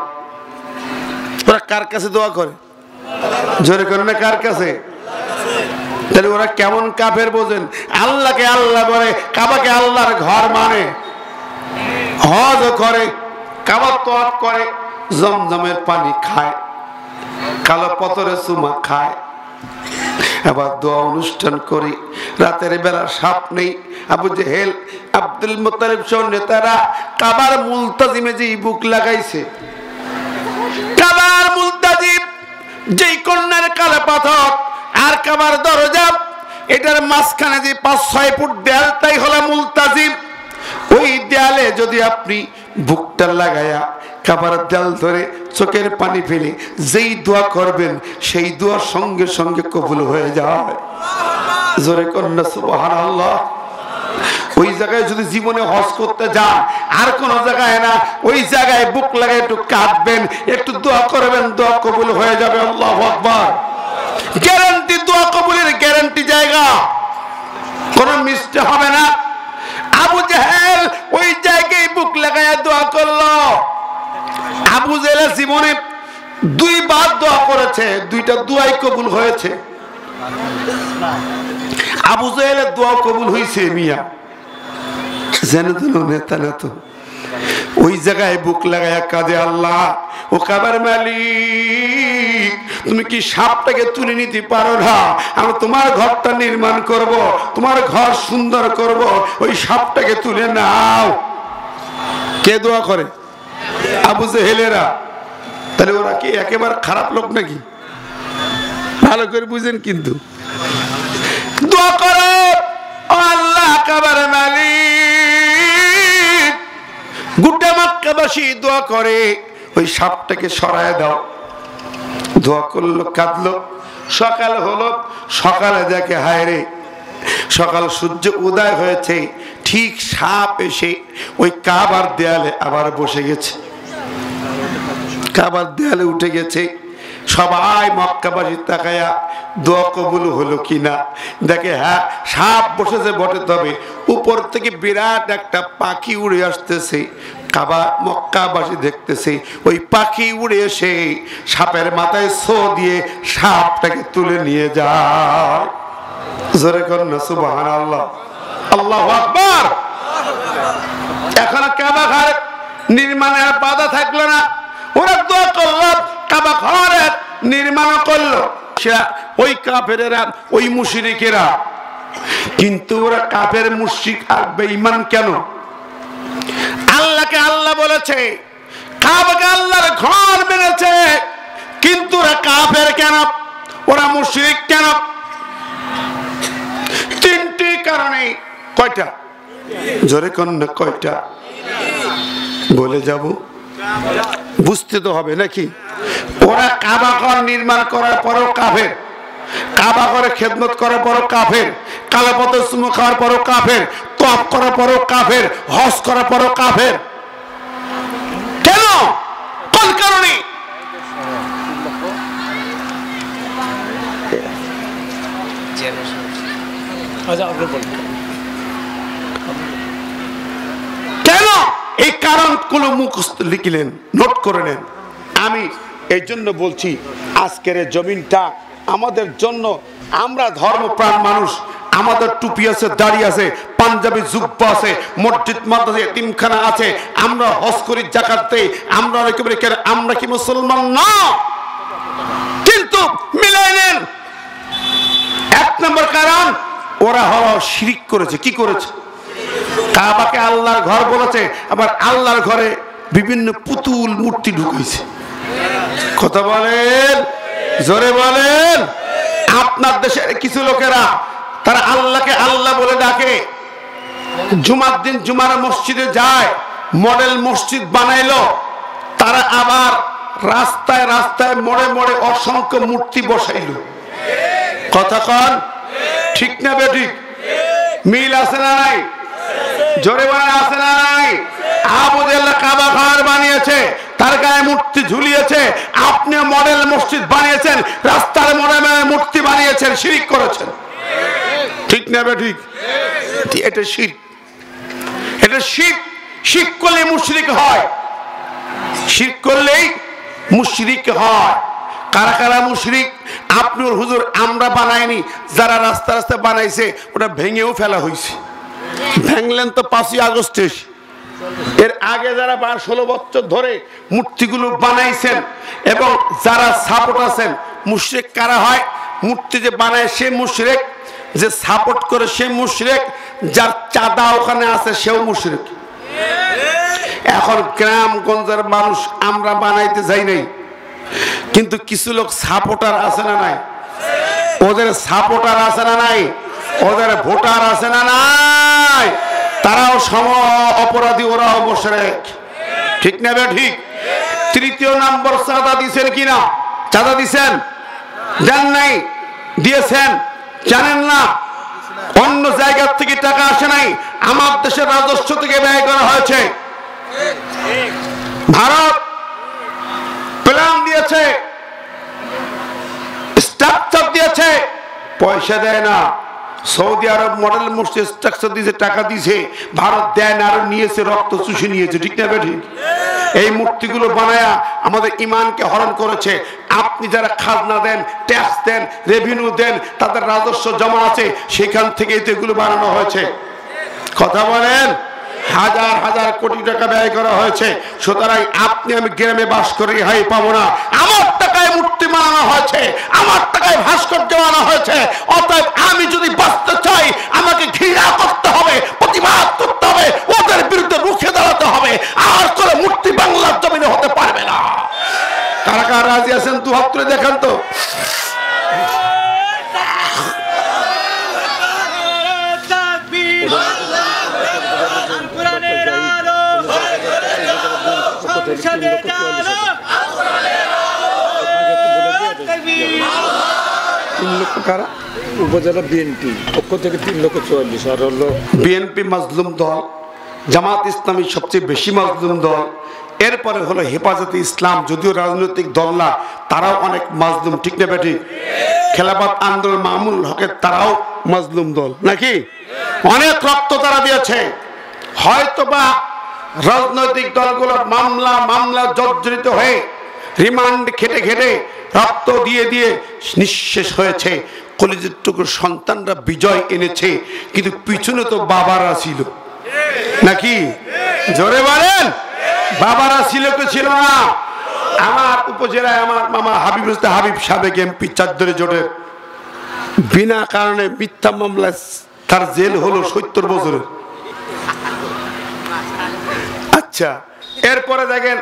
ওরা কার কাছে দোয়া করে? জোরে করে না, কার কাছে? তাহলে ওরা কেমন কাফের বোঝেন? আল্লাহকে আল্লাহ বলে, কাবাকে আল্লাহর ঘর মানে, হজ করে, কাবার তওয়াফ করে, জমজমের পানি খায়, কালো পাথরের চুমা খায়, আবার দোয়া অনুষ্ঠান করি। রাতের বেলা সাপ নেই। আবু জেহেল, আব্দুল মুত্তালিব সহ নেতারা কাবার মুলতাজিমে যে বুক লাগাইছে, কাবার মুলতাজিম যেই কন্যার কালো পাথর আর কাবার দরজা, এটার মাঝখানে যে 5-6 ফুট দেয়ালটাই হলো মুলতাজিম। ওই দেয়ালে যদি আপনি বুকটা লাগায়া কাবার দেয়াল ধরে চোখের পানি ফেলে যেই দোয়া করবেন, সেই দোয়ার সঙ্গে সঙ্গে কবুল হয়ে যায়। জোরে কন্যা সুবহানাল্লাহ। ওই জায়গায় যদি জীবনে হজ করতে যান, আর কোন জায়গায় না, ওই জায়গায় বুক লাগায় একটু কাঁদবেন, একটু দোয়া করবেন, দোয়া কবুল হয়ে যাবে। আল্লাহু আকবার। গ্যারান্টি, দোয়া কবুলের গ্যারান্টি জায়গা, কোনো মিস্টে হবে না। আবু জেহেল ওই জায়গায় বুক লাগায় দোয়া করলো। আবু জেহেল জীবনে 2 বার দোয়া করেছে, 2টা দোয়াই কবুল হয়েছে। আবু জেহেলের দোয়া কবুল হয়েছে মিয়া, জেনে তো নেতা না তো। ওই জায়গায় বুক লাগায় কাঁদে, আল্লাহ ও কাবার মালিক, তুমি কি সাপটাকে তুলে নিতে পারো না? আমি তোমার ঘরটা নির্মাণ করব, তোমার ঘর সুন্দর করব, ওই সাপটাকে তুলে নাও। কে দোয়া করে? আবু জেহেলেরা। তাহলে ওরা কি একেবারে খারাপ লোক নাকি? ভালো করে বুঝেন। কিন্তু দোয়া করো, আল্লাহ কাবার মালিক, গোটা মক্কাবাসী দোয়া করে, ওই সাপটাকে সরায় দাও। দোয়া করলো, কাঁদলো। সকাল হলো, সকালে দেখে হায় রে, সকাল সূর্য উদয় হয়েছে, ঠিক সাপ এসে ওই কাবার দেয়ালে আবার বসে গেছে, কাবার দেয়ালে উঠে গেছে। সবাই মক্কাবাসী তাকায়া দোয়া কবুল হলো কিনা। দেখে হ্যাঁ সাপ বসেছে বটে, তবে উপর থেকে বিরাট একটা পাখি উড়ে আসতেছে। কাবা মক্কাবাসী দেখতেছে ওই পাখি উড়ে এসে সাপের মাথায় ছো দিয়ে সাপটাকে তুলে নিয়ে যায়। জোরে কর না সুবহানাল্লাহ, আল্লাহু আকবার। এখন কাবা ঘর নির্মাণের বাধা থাকলো না, ওরা দোয়া করলো, কাবা ঘরের নির্মাণ করলো ওই কাফেরেরা, ওই মুশরিকেরা। কিন্তু ওরা কাফের মুশরিক আর বেঈমান কেন? আল্লাহকে আল্লাহ বলেছে, কাবাকে আল্লাহর ঘর মেনেছে, কিন্তু ওরা কাফের কেন, ওরা মুশরিক কেন? তিনটি কারণে। কয়টা? জোরে কোন না কয়টা? বলে যাব, বুঝতে তো হবে নাকি? ওরা কাবা ঘর নির্মাণ করার পরও কাফের, কাবা ঘরে খেদমত করার পরও কাফের, কালাপথে চুমু খাওয়ার পরও কাফের, তওয়াফ করার পরও কাফের, হজ করার পরও কাফের। কেন? কোন কারণে? কেন? এই কারণগুলো মুখস্থ লিখলেন, নোট করে নেন। আমি এই জন্য বলছি আজকের জমিনটা আমাদের জন্য, আমরা ধর্মপ্রাণ মানুষ, আমাদের টুপি আছে, দাড়ি আছে, পাঞ্জাবি জুব্বা আছে, মসজিদ মাদ্রাসা এতিমখানা আছে, আমরা হজ করি, যাকাত দেই, আমরা একেবারে আমরা কি মুসলমান না? কিন্তু মিলাই নেন। এক নম্বর কারণ, ওরা হলো শিরক করেছে। কি করেছে? কাবাকে আল্লাহর ঘর বলেছে, আবার আল্লাহর ঘরে বিভিন্ন পুতুল মূর্তি ঢুকেছে। কথা বলেন, জোরে বলেন। আপনার দেশের কিছু লোকেরা তারা আল্লাহকে আল্লাহ বলে ডাকে, জুমার দিন জুমার মসজিদে যায়, মডেল মসজিদ বানাইলো। তারা আবার রাস্তায় রাস্তায় মোড়ে মোড়ে অসংখ্য মূর্তি বসাইলো। কথা কন ঠিক না বেঠিক? মিল আছে না নাই? জোরে বলেন আছে না নাই? আবু জাহল কাবা ঘর বানিয়েছে, তার গায়ে মূর্তি ঝুলিয়েছে। আপনি মডেল মসজিদ বানিয়েছেন, রাস্তার মোড়ে মোড়ে মূর্তি বানিয়েছেন, শিরক করেছেন। ঠিক না বেঠিক? এটা শিরক, এটা শিরক। শিরক করলে মুশরিক হয়, শিরক করলেই মুশরিক হয়। কারা কারা মুশরিক? আপনি হুজুর আমরা বানাইনি, যারা রাস্তা রাস্তা বানাইছে ওটা ভেঙেও ফেলা হয়েছে। ভাঙলেন তো 5ই আগস্টে। এর আগে যারা 16 বছর ধরে মূর্তিগুলো বানাইছেন এবং যারা সাপোর্ট আছেন, মুশরিক কারা হয়? মূর্তি যে বানায় সে মুশরিক, যে সাপোর্ট করে সে মুশরিক, যার চাঁদা ওখানে আছে সেও মুশরিক। এখন গ্রামগঞ্জের মানুষ আমরা বানাইতে যাই নাই, কিন্তু কিছু লোক সাপোর্টার আছে না নাই? ওদের সাপোর্টার আছে না নাই? ওদের ভোটার আছে না নাই? তারাও সম অপরাধী, ওরাও মুশরিক। ঠিক না বে ঠিক? তৃতীয় নম্বর, চাঁদা দিছেন কিনা? চাঁদা দিছেন? দেন নাই? দিয়েছেন? জানেন না? অন্য জায়গা থেকে টাকা আসে নাই, আমার দেশের রাজস্ব থেকে ব্যয় করা হয়েছে। ভারত প্ল্যান দিয়েছে, স্ট্রাকচার দিয়েছে, পয়সা দেয় না। সৌদি আরব মডেল মসজিদ স্ট্রাকচার দিয়েছে, টাকা দিয়েছে, ভারত দেয় না, আরো নিয়েছে, রক্ত চুষে নিয়েছে। ঠিক না ঠিক? এই মূর্তিগুলো বানায়া আমাদের ইমানকে হরণ করেছে। আপনি যারা খাজনা দেন, ট্যাক্স দেন, রেভিনিউ দেন, তাদের রাজস্ব জমা আছে, সেখান থেকেই তো এগুলো বানানো হয়েছে। কথা বলেন, হাজার হাজার কোটি টাকা ব্যয় করা হয়েছে। সুতরাং আপনি আমি গ্রামে বাস করি, হাই পাবো না। আমার টাকায় মূর্তি বানানো হয়েছে, আমার টাকায় ভাস্কর্য বানানো হয়েছে। অতএব আমি যদি বাঁচতে চাই, আমাকে ঘৃণা করতে হবে, প্রতিবাদ করতে হবে, ওদের বিরুদ্ধে রুখে দাঁড়াতে হবে। আর করে মূর্তি বাংলার জমিনে হতে পারবে না। কারা কারা রাজি আছেন? দু হাত তুলে দেখান তো। উপজেলা বিএনপি পক্ষ থেকে 3,44,000 আর হলো বিএনপি মাজলুম দল, জামাত ইসলামী সবচেয়ে বেশি মাজলুম দল, এরপরে হলো হেফাজতে ইসলাম, যদিও রাজনৈতিক দল না, তারাও অনেক মাজলুম। ঠিক না বেঠিক? খেলাফত আন্দোলন মামুল হকের তারাও মাজলুম দল নাকি, অনেক রক্ত তারা দিয়েছে। হয়তোবা রাজনৈতিক দলগুলো মামলা জর্জরিত হয়ে রিমান্ড খেটে খেটে রক্ত দিয়ে দিয়ে নিঃশেষ হয়েছে, কলিজার টুকরো সন্তানরা বিজয় এনেছে, কিন্তু পিছনে তো বাবারা ছিল নাকি, জোরে বলেন, বাবারা ছিল কি ছিল না? আমার উপজেলায় আমার মামা হাবিব সাবেক এমপি চাঁদরে জোটের বিনা কারণে মিথ্যা মামলায় তার জেল হলো 70 বছরের। আচ্ছা, এরপরে দেখেন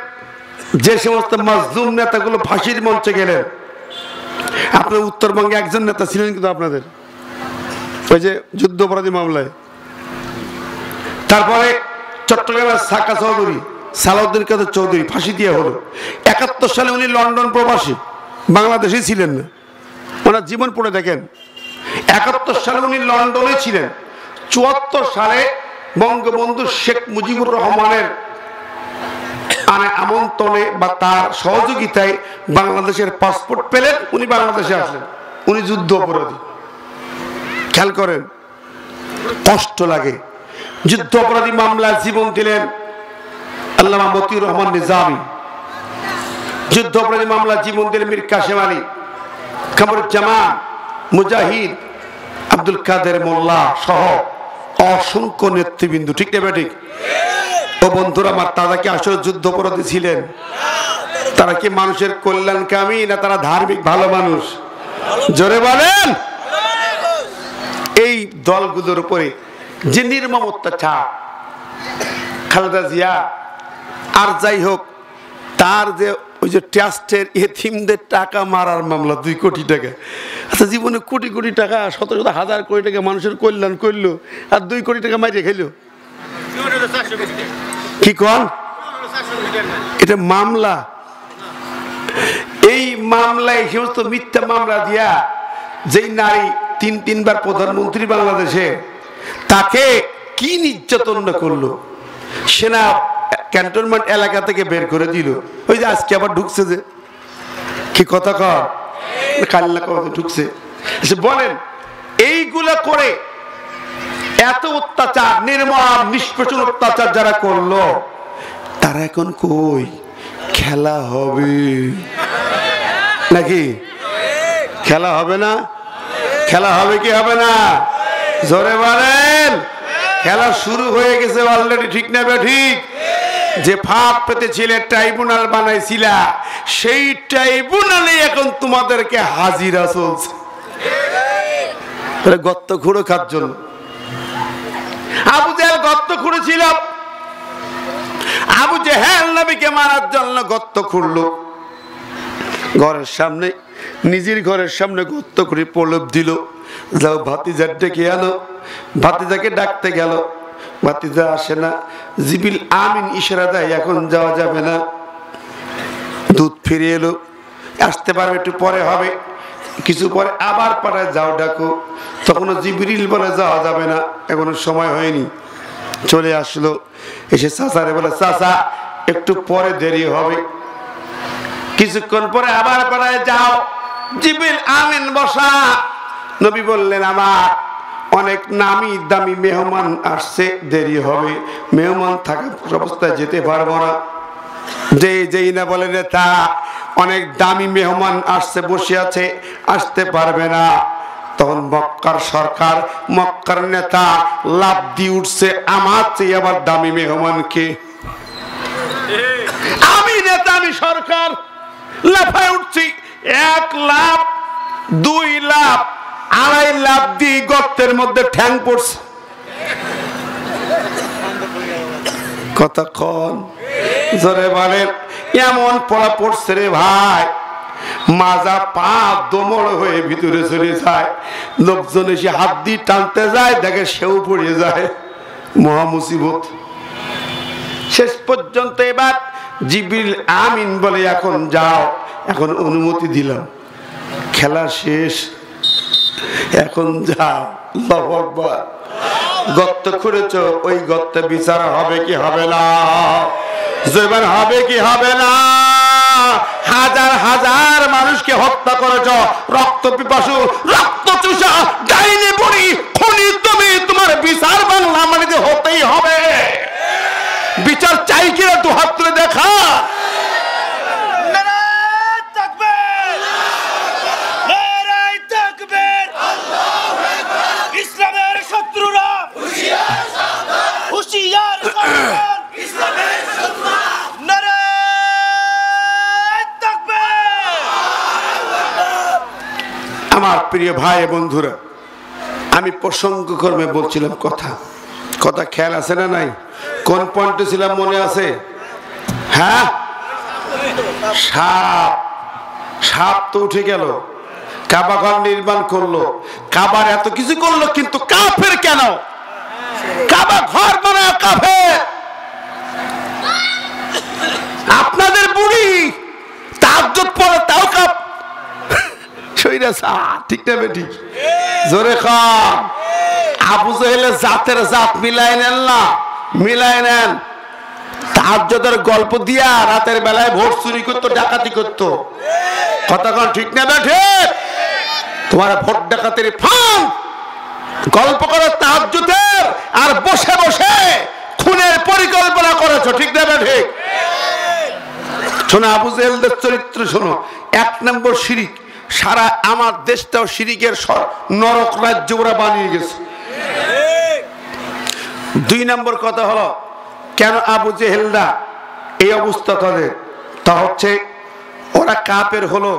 যে সমস্ত মাজলুম নেতাগুলো ফাঁসির মঞ্চে গেলেন, আপনার উত্তরবঙ্গে একজন নেতা ছিলেন কিন্তু আপনাদের ওই যে যুদ্ধ অপরাধী মামলায়। তারপরে চট্টগ্রামের সাকা চৌধুরী, সালাউদ্দিন কাদের চৌধুরী ফাঁসি দিয়ে হলো। 71 সালে উনি লন্ডন প্রবাসী, বাংলাদেশেই ছিলেন না, ওনার জীবন পড়ে দেখেন। 71 সালে উনি লন্ডনে ছিলেন। 74 সালে বঙ্গবন্ধু শেখ মুজিবুর রহমানের আমন্ত্রণে বা তার সহযোগিতায় বাংলাদেশের পাসপোর্ট পেলেন, উনি বাংলাদেশে আসলেন। উনি যুদ্ধ অপরাধী। খেয়াল করেন, কষ্ট লাগে। যুদ্ধ অপরাধী মামলায় জীবন দিলেন আল্লামা মতিউর রহমান নিজামী। যুদ্ধ অপরাধী মামলায় জীবন দিলেন মীর কাসেম আলী, কামরুজ্জামান, মুজাহিদ, আব্দুল কাদের মোল্লা সহ অসংখ্য নেতৃবৃন্দ। ঠিক না ঠিক? ও বন্ধুরা আমার, তারা কি আসলে যুদ্ধ অপরাধী ছিলেন? তারা কি মানুষের কল্যাণকামী, না তারা ধার্মিক ভালো মানুষ? জোরে বলেন। এই দলগুলোর উপরে যে নির্মম অত্যাচার, খালেদা জিয়া আর যাই হোক, তার যে ওই যে ট্রাস্টের এতিমদের টাকা মারার মামলা 2 কোটি টাকা। আচ্ছা, জীবনে কোটি কোটি টাকা, শত শত হাজার কোটি টাকা মানুষের কল্যাণ করলো, আর 2 কোটি টাকা মাইরে খেলো। কি কন? এটা মামলা। এই মামলায় সমস্ত মিথ্যা মামলা দিয়া যেই নারী 3 বার প্রধানমন্ত্রী বাংলাদেশে, তাকে কি নির্যাতন করলো, সেনা ক্যান্টনমেন্ট এলাকা থেকে বের করে দিল। ওই যে আজকে আবার ঢুকছে, যে কি কথা কর, কাল্লা কথা ঢুকছে। বলেন, এইগুলা করে এত অত্যাচার, নির্মম নিষ্পেষণ অত্যাচার যারা করলো, তারা এখন কই? খেলা হবে নাকি? খেলা হবে না? খেলা হবে কি হবে না? জোরে বলেন। খেলা শুরু হয়ে গেছে অলরেডি। ঠিক না ঠিক? যে ফাঁক পেতেছিলে, ট্রাইব্যুনাল বানাইছিলা, সেই ট্রাইব্যুনালে এখন তোমাদেরকে হাজিরা চলছে গর্ত খুঁড়ো খার জন্য। আবু জেহেল গর্ত খুঁড়েছিল, আবু জেহেল নবীকে মারার জন্য গর্ত খুঁড়লো। ঘরের সামনে, নিজের ঘরের সামনে গর্ত করে প্রলোভ দিল, যাও ভাতিজার ডেকে আনো। ভাতিজাকে ডাকতে গেল, ভাতিজা আসে না। জিবিল আমিন ইশারা দেয়, এখন যাওয়া যাবে না। দুধ ফিরে এলো, আসতে পারবে, একটু পরে হবে। কিছু পরে আবার পাড়ায় যাও ডাকো, তখনও জিবরিল বলে যাওয়া যাবে না, এখনো সময় হয়নি। চলে আসলো, এসে চাচারে বলে, চাচা একটু পরে দেরি হবে। কিছুক্ষণ পরে আবার পাড়ায় যাও, জিবরিল আমিন বসা। নবী বললেন, আমার অনেক নামি দামি মেহমান আসছে, দেরি হবে, মেহমান থাকা অবস্থায় যেতে পারবো না। যেই না বলে নেতা, অনেক দামি মেহমান আসছে, বসে আছে, আসতে পারবে না। তখন মক্কার সরকার, মক্কার নেতা লাভ দিয়ে উঠছে, আমার চেয়ে আবার দামি মেহমানকে। আমি নেতা, আমি সরকার, লাফায় উঠছি। 1 লাফ, 2 লাফ, 2.5 লাফ দিয়ে গর্তের মধ্যে ঠ্যাং পড়ছে। কতক্ষণ? জোরে বলেন। এমন পড়া পড়ছে রে ভাই, মাজা পা দোমড় হয়ে ভিতরে চলে যায়। লোকজন এসে হাত দিয়ে টানতে যায়, দেখে সেও পড়ে যায়। মহা মুসিবত। শেষ পর্যন্ত এবার জিবরিল আমিন বলে, এখন যাও, এখন অনুমতি দিলাম, খেলা শেষ, এখন যাও। আল্লাহু আকবার। গর্ত খুঁড়েছ, ওই গর্তে বিচার হবে কি হবে না? জবান হবে কি হবে না? হাজার হাজার মানুষকে হত্যা করেছ, রক্ত পিপাসু, রক্ত চুষা, ডাইনি বুড়ি, খুনি তুমি, তোমার বিচার বাংলা মাটিতে হতেই হবে। বিচার চাই কিনা দু হাত তুলে দেখা। ইসলামের শত্রুরা হুঁশিয়ার আমার প্রিয় ভাই বন্ধুরা, আমি প্রসঙ্গক্রমে বলছিলাম কথা খেয়াল আছে না নাই? কোন পয়েন্টে ছিলাম মনে আছে? হ্যাঁ, সাপ তো উঠে গেল, কাবা ঘর নির্মাণ করলো, কাবার এত কিছু করলো, কিন্তু কাফের কেন? কাবা ঘর বানায় কাফের। আপনাদের বুড়ি তাহাজ্জুদ পড়ে তাও কাপ সইরা সা, ঠিক না বেটি? জোরে খান। আবু জাহেলের জাতের জাত মিলাই নেন না, মিলাই নেন। তাহাজ্জুদের গল্প দিয়া রাতের বেলায় ভোট চুরি করতো, ডাকাতি করতো। কথা কোন ঠিক না বেঠে? তোমার ভোট ডাকাতির ফাঁদ গল্প করো তাহাজ্জুদের, আর বসে বসে খুনের পরিকল্পনা করেছো, ঠিক না বেঠে? শোনো আবু জাহেলদের চরিত্র শোনো। 1 নম্বর শিরিক, সারা আমার দেশটাও শিরিকের নরক রাজ্য ওরা বানিয়ে গেছে। 2 নম্বর কথা হলো, কেন আবু জেহেলরা এই অবস্থা তাদের? তা হচ্ছে ওরা কাফের হলো,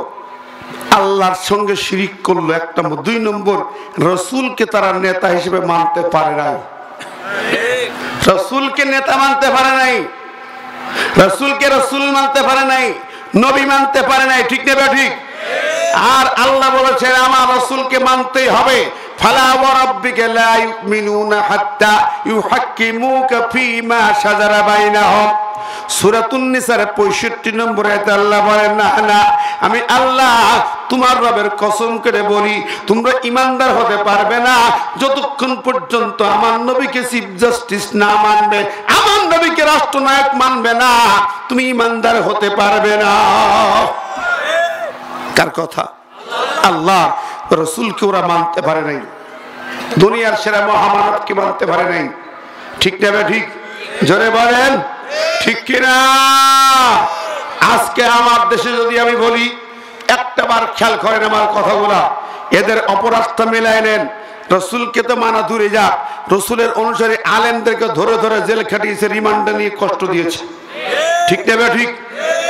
আল্লাহর সঙ্গে শিরিক করলো 1 নম্বর। 2 নম্বর, রসুলকে তারা নেতা হিসেবে মানতে পারে নাই। রসুলকে নেতা মানতে পারে নাই, রসুলকে রসুল মানতে পারে নাই, নবী মানতে পারে নাই, ঠিক না ঠিক? আর আল্লাহ বলেছেন আমার রসুলকে মানতেই হবে। ফালা ওয়া রাব্বিকা লা ইউমিনুনা হাত্তা ইউহাক্কিমুকা ফীমা শাজারা বাইনাহুম। সূরাতুন নিসার 65 নম্বর আয়াতে আল্লাহ বলেন, না আমি আল্লাহ তোমার রবের কসম করে বলি, তোমরা ঈমানদার হতে পারবে না যতক্ষণ পর্যন্ত আমার নবীকে চিফ জাস্টিস না মানবে, আমার নবীকে রাষ্ট্রনায়ক মানবে না, তুমি ঈমানদার হতে পারবে না। কার কথা? আল্লাহ রসুলকে ওরা মানতে পারে নাই, দুনিয়ার সেরা মহামানবকে মানতে পারে নাই, ঠিক না? ঠিক জোরে বলেন, ঠিক কিনা? আজকে আমার দেশে যদি আমি বলি, একটা বার খেয়াল করেন আমার কথাগুলা, এদের অপরাধটা মেলায় নেন। রসুলকে তো মানা দূরে যাক, রসুলের অনুসারী আলেমদেরকে ধরে ধরে জেল খাটিয়েছে, রিমান্ডে নিয়ে কষ্ট দিয়েছে, ঠিক না? ঠিক।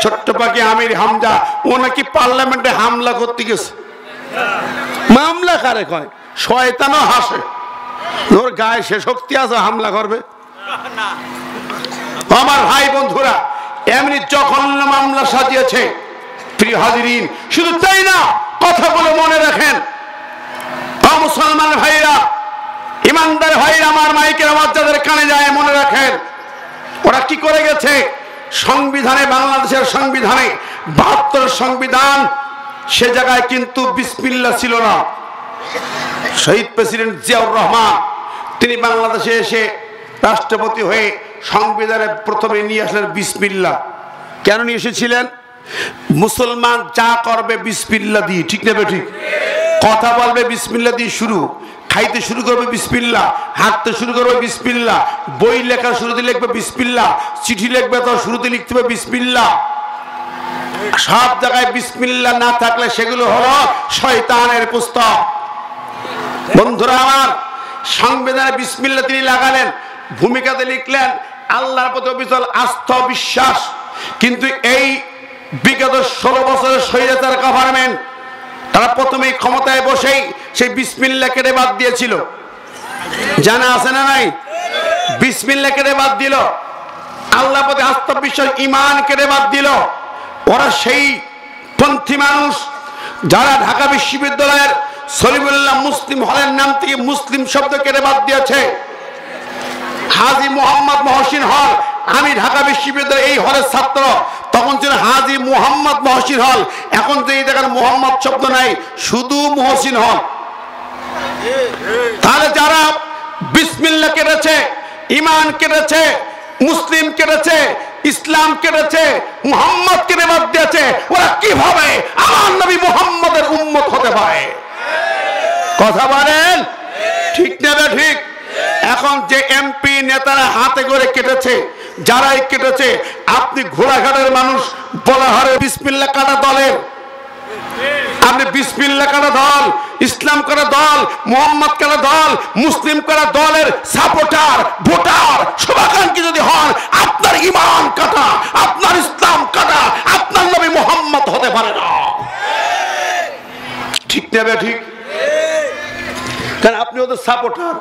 ছোট্ট পাখি আমির হামজা, ও নাকি পার্লামেন্টে হামলা করতে গেছে। মামলা কারে কয়? শয়তানও হাসে, ওর গায়ে সে শক্তি আছে হামলা করবে? আমার ভাই বন্ধুরা, এমনি জঘন্য মামলা সাজিয়েছে। প্রিয় হাজিরিন, শুধু তাই না, কথা বলে মনে রাখেন, মুসলমান ভাইরা, ইমানদার ভাইরা, আমার মাইকের আওয়াজ যাদের কানে যায়, মনে রাখেন ওরা কি করে গেছে। সংবিধানে, বাংলাদেশের সংবিধানে 72 সংবিধান, সে জায়গায় কিন্তু বিসমিল্লাহ ছিল না। শহীদ প্রেসিডেন্ট জিয়াউর রহমান তিনি বাংলাদেশে এসে রাষ্ট্রপতি হয়ে সংবিধানে প্রথমে নিয়ে আসলেন বিসমিল্লাহ। কেন নিয়ে এসেছিলেন? মুসলমান যা করবে বিসমিল্লাহ দিয়ে, ঠিক না? ঠিক। কথা বলবে বিসমিল্লাহ দিয়ে শুরু, খাইতে শুরু করবে বিসমিল্লাহ, হাঁটতে শুরু করবে বিসমিল্লাহ, বই লেখা শুরুতে লিখবে বিসমিল্লাহ, চিঠি লিখবে তো শুরুতে লিখতে হবে বিসমিল্লাহ। সব জায়গায় বিসমিল্লাহ না থাকলে সেগুলো হলো শয়তানের পুস্তক। বন্ধুরা আমার, সংবিধানে বিসমিল্লাহ তিনি লাগালেন, ভূমিকাতে লিখলেন আল্লাহর প্রতি অবিচল আস্থা বিশ্বাস। কিন্তু এই বিগত 16 বছরের স্বৈরাচার গভর্নমেন্ট, তারা প্রথমেই ক্ষমতায় বসেই সেই বিসমিল্লাহ কেটে বাদ দিয়েছিল। জানা আছে না নাই? বিসমিল্লাহ কেটে বাদ দিল, আল্লাহর প্রতি আস্থা বিশ্বাস, ঈমান কেটে বাদ দিল। ওরা সেই পন্থী মানুষ যারা ঢাকা বিশ্ববিদ্যালয়ের সলিমুল্লাহ মুসলিম হলের নাম থেকে মুসলিম শব্দ কেটে বাদ দিয়েছে। হাজী মোহাম্মদ মহসিন হল, আমি ঢাকা বিশ্ববিদ্যালয়ের এই হলের ছাত্র, তখন ছিল হাজী মোহাম্মদ মহসিন হল, এখন তো এই দেখেন মোহাম্মদ শব্দ নাই, শুধু মহসিন হল। তাহলে যারা বিসমিল্লাহ কেটেছে, ঈমান কেটেছে, মুসলিম কেটেছে, ইসলাম কেটেছে, মুহাম্মদকে বাদ দিয়েছে, ওরা কিভাবে আমার নবী মুহাম্মদের উম্মত হতে পারে? কথা বলেন ঠিক না ঠিক? এখন যে এমপি নেতারা হাতে করে কেটেছে, যারাই কেটেছে, আপনি ঘোড়াঘাটের মানুষ, বলাহারে বিসমিল্লাহ কাটা দলের, আপনি বিসমিল্লাহ কাটা দল, ইসলাম কাটা দল, মুহাম্মদ কাটা দল, মুসলিম কাটা দলের সাপোর্টার, ভোটার, শুভাকাঙ্ক্ষী যদি হন, আপনার ঈমান কাটা, আপনার ইসলাম কাটা, আপনার নবী মুহাম্মদ হতে পারে না। ঠিক না ঠিক? কারণ আপনি ওদের সাপোর্টার,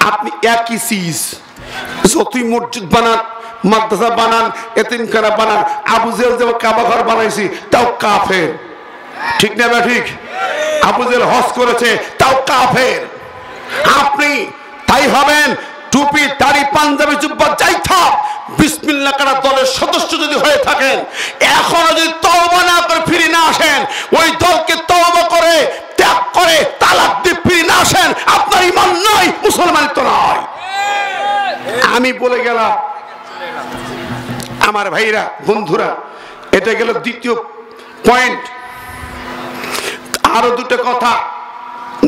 আপনি একই চিজ। যতই মসজিদ বানান, মাদ্রাসা বানান, এতিমখানা বানান, আবু জেহেল যেমন কাবা ঘর বানাইছি তাও কাফের। ঠিক না ঠিক? আবু জেহেল হজ করেছে তাও কাফের। আপনি তাই হবেন, টুপি, দাড়ি, পাঞ্জাবি, জুব্বা যাই থাক, বিসমিল্লাহ কাটা দলের সদস্য যদি হয়ে থাকেন, এখনো যদি তওবা না করে ফিরে না আসেন, ওই দলকে তওবা করে ত্যাগ করে তালাক দিয়ে ফিরে না আসেন, আপনার ঈমান নাই, মুসলমানিত্ব নয়। আমি বলে গেলাম আমার ভাইরা, বন্ধুরা, এটা গেল দ্বিতীয় পয়েন্ট। আরো দুটো কথা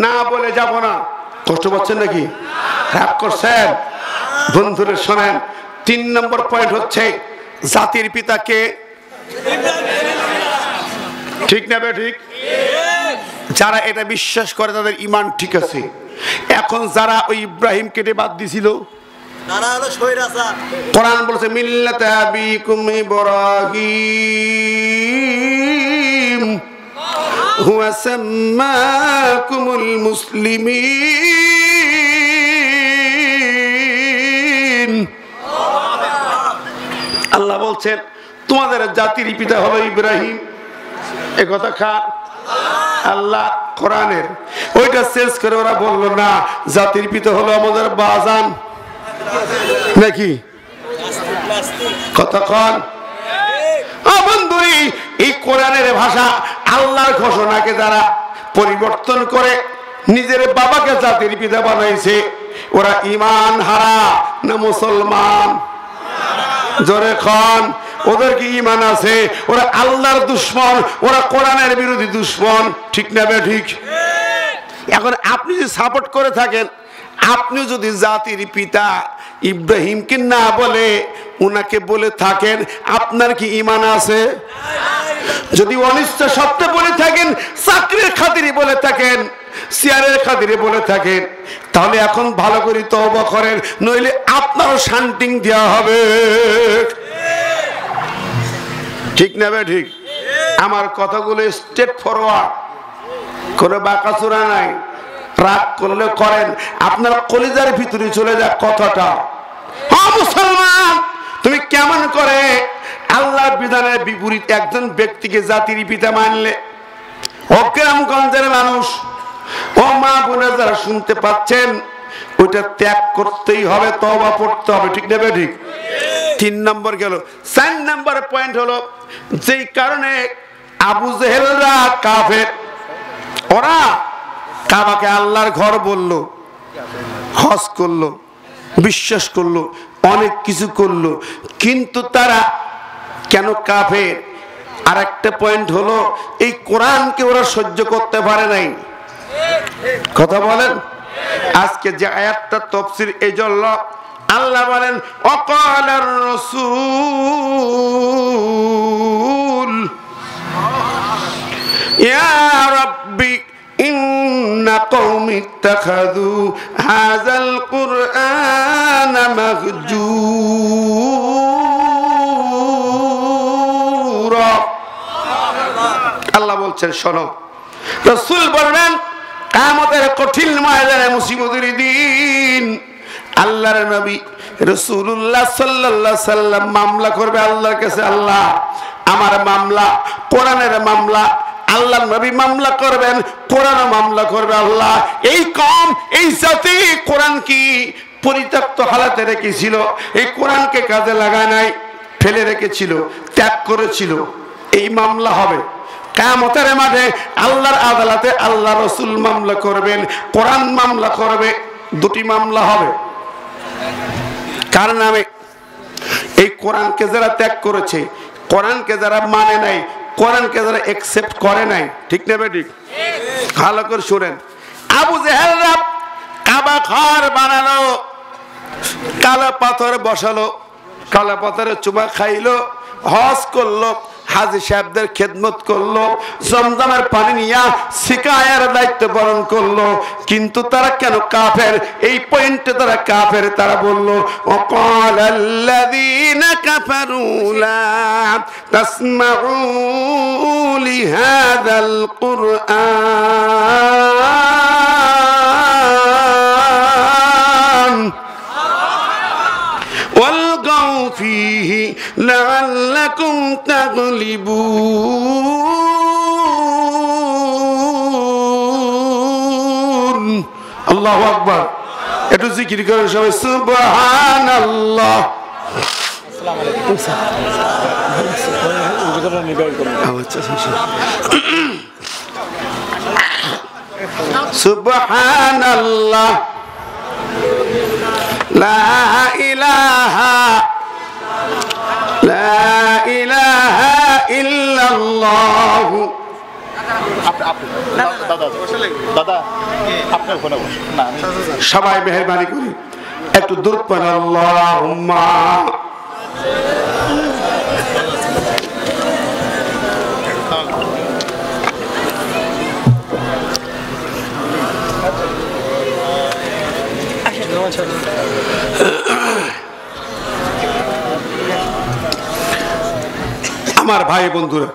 না বলে যাব না। কষ্ট পাচ্ছেন নাকি? রাগ করছেন? বন্ধুরা শোনেন, 3 নম্বর পয়েন্ট হচ্ছে জাতির পিতাকে। ঠিক না ঠিক? যারা এটা বিশ্বাস করে তাদের ঈমান ঠিক আছে। এখন যারা ওই ইব্রাহিম কেটে বাদ দিছিল, কোরআন বলছে মিল্লাতা আবিকুম ইব্রাহিম হুয়া সাম্মাকুমুল মুসলিমিন। আল্লাহ বলছেন তোমাদের জাতির পিতা হলো ইব্রাহিম। এ কথা খান আল্লাহ কোরআনের। ওইটা শেষ করে ওরা বললো না, জাতির পিতা হলো আমাদের বাজান নাকি? কতক্ষণ বন্ধুরি, এই কোরআনের ভাষা, আল্লাহর ঘোষণাকে যারা পরিবর্তন করে নিজের বাবাকে জাতির পিতা বানাইছে, ওরা ঈমান হারা না মুসলমান? জোরে খান, ওদের কি ঈমান আছে? ওরা আল্লাহর দুশমন, ওরা কোরআনের বিরোধী দুশমন। ঠিক না ঠিক? এখন আপনি যদি সাপোর্ট করে থাকেন, আপনিও যদি জাতির পিতা ইব্রাহিমকে না বলে উনাকে বলে থাকেন, আপনার কি ঈমান আছে? যদি অনিষ্ট সত্য বলে থাকেন, চাকরির খাতিরে বলে থাকেন, চেয়ারের খাতিরে বলে থাকেন, তাহলে এখন ভালো করে তওবা করেন, নইলে আপনারও শান্তিং দেওয়া হবে। ঠিক না ঠিক? আমার কথাগুলো স্ট্রেট ফরওয়ার্ড, কোনো বাঁকাচোরা নাই। রাগ করলে করেন, আপনার কলিজার ভিতরে চলে যাক কথাটা। মুসলমান, তুমি কেমন করে আল্লাহর বিধানের বিপরীত একজন ব্যক্তিকে জাতির পিতা মানলে? ও গ্রামগঞ্জের মানুষ, ও মা বোনে যারা শুনতে পাচ্ছেন, ওইটা ত্যাগ করতেই হবে, তওবা পড়তে হবে। ঠিক না ঠিক? 3 নম্বর গেল। 4 নম্বর পয়েন্ট হলো, যেই কারণে আবু জেহেলরা কাফের, ওরা কাবাকে আল্লাহর ঘর বলল, হজ করলো, বিশ্বাস করলো, অনেক কিছু করলো, কিন্তু তারা কেন কাফের? আর একটা পয়েন্ট হলো, এই কোরআনকে ওরা সহ্য করতে পারে নাই। কথা বলেন। আজকে যে আয়াতটা তাফসীর, এই জন্য আল্লাহ বলেন ওয়াকালার রাসূল ইয়া রাব্বি ইন্না কওমি ইত্তাখাযু হাযাল কুরআনা মাহজুরা। আল্লাহ বলছেন শোনো, রাসূল বললেন কিয়ামতের কঠিন ময়দানে, মুসিবতের দিন আল্লাহর নবী রাসূলুল্লাহ সাল্লাল্লাহু আলাইহি সাল্লাম মামলা করবে আল্লাহর কাছে। আল্লাহ, আমার মামলা কোরআনের মামলা। আল্লাহর নবী মামলা করবেন, কোরআন মামলা করবে। আল্লাহ, এই কওম, এই জাতি কোরআন কি পরিত্যক্ত হালাতে রেখেছিল, এই কোরআনকে কাজে লাগায় নাই, ফেলে রেখেছিল, ত্যাগ করেছিল। এই মামলা হবে কিয়ামতের মাঠে, আল্লাহর আদালতে। আল্লাহ রাসূল মামলা করবেন, কোরআন মামলা করবে, দুটি মামলা হবে। কার নামে? এই কোরআনকে যারা ত্যাগ করেছে, কোরআনকে যারা মানে নাই, কোরআনকে যারা একসেপ্ট করে নাই, ঠিক না বেঠিক? ভালো করে শুনেন, আবু জেহেলরা কাবা ঘর বানালো, কালো পাথর বসালো, কালো পাথরে চুমা খাইলো, হজ করলো, হাজি সাহেবদের খেদমত করলো, জমজমের পানি নিয়ে শিকায়ের দায়িত্ব পালন করলো। কিন্তু তারা কেন কাফের? এই পয়েন্টে তারা কাফের। তারা বললো ওয়াকালাল্লাযীনা কাফারু লা তাসমাউ লিহাযাল কুরআন ওয়ালগাউ ফীহি লাআল্লাকুম তাগলিবুন। আল্লাহু আকবার। একটু জিকির করেন সবাই, সুবহানাল্লাহ। সুবহানাল্লাহ, লা ইলাহা ইল্লাল্লাহ। সবাই মেহরবানি করি একটু দরুদ পড়েন, আল্লাহুম্মা। আমার ভাই বন্ধুরা,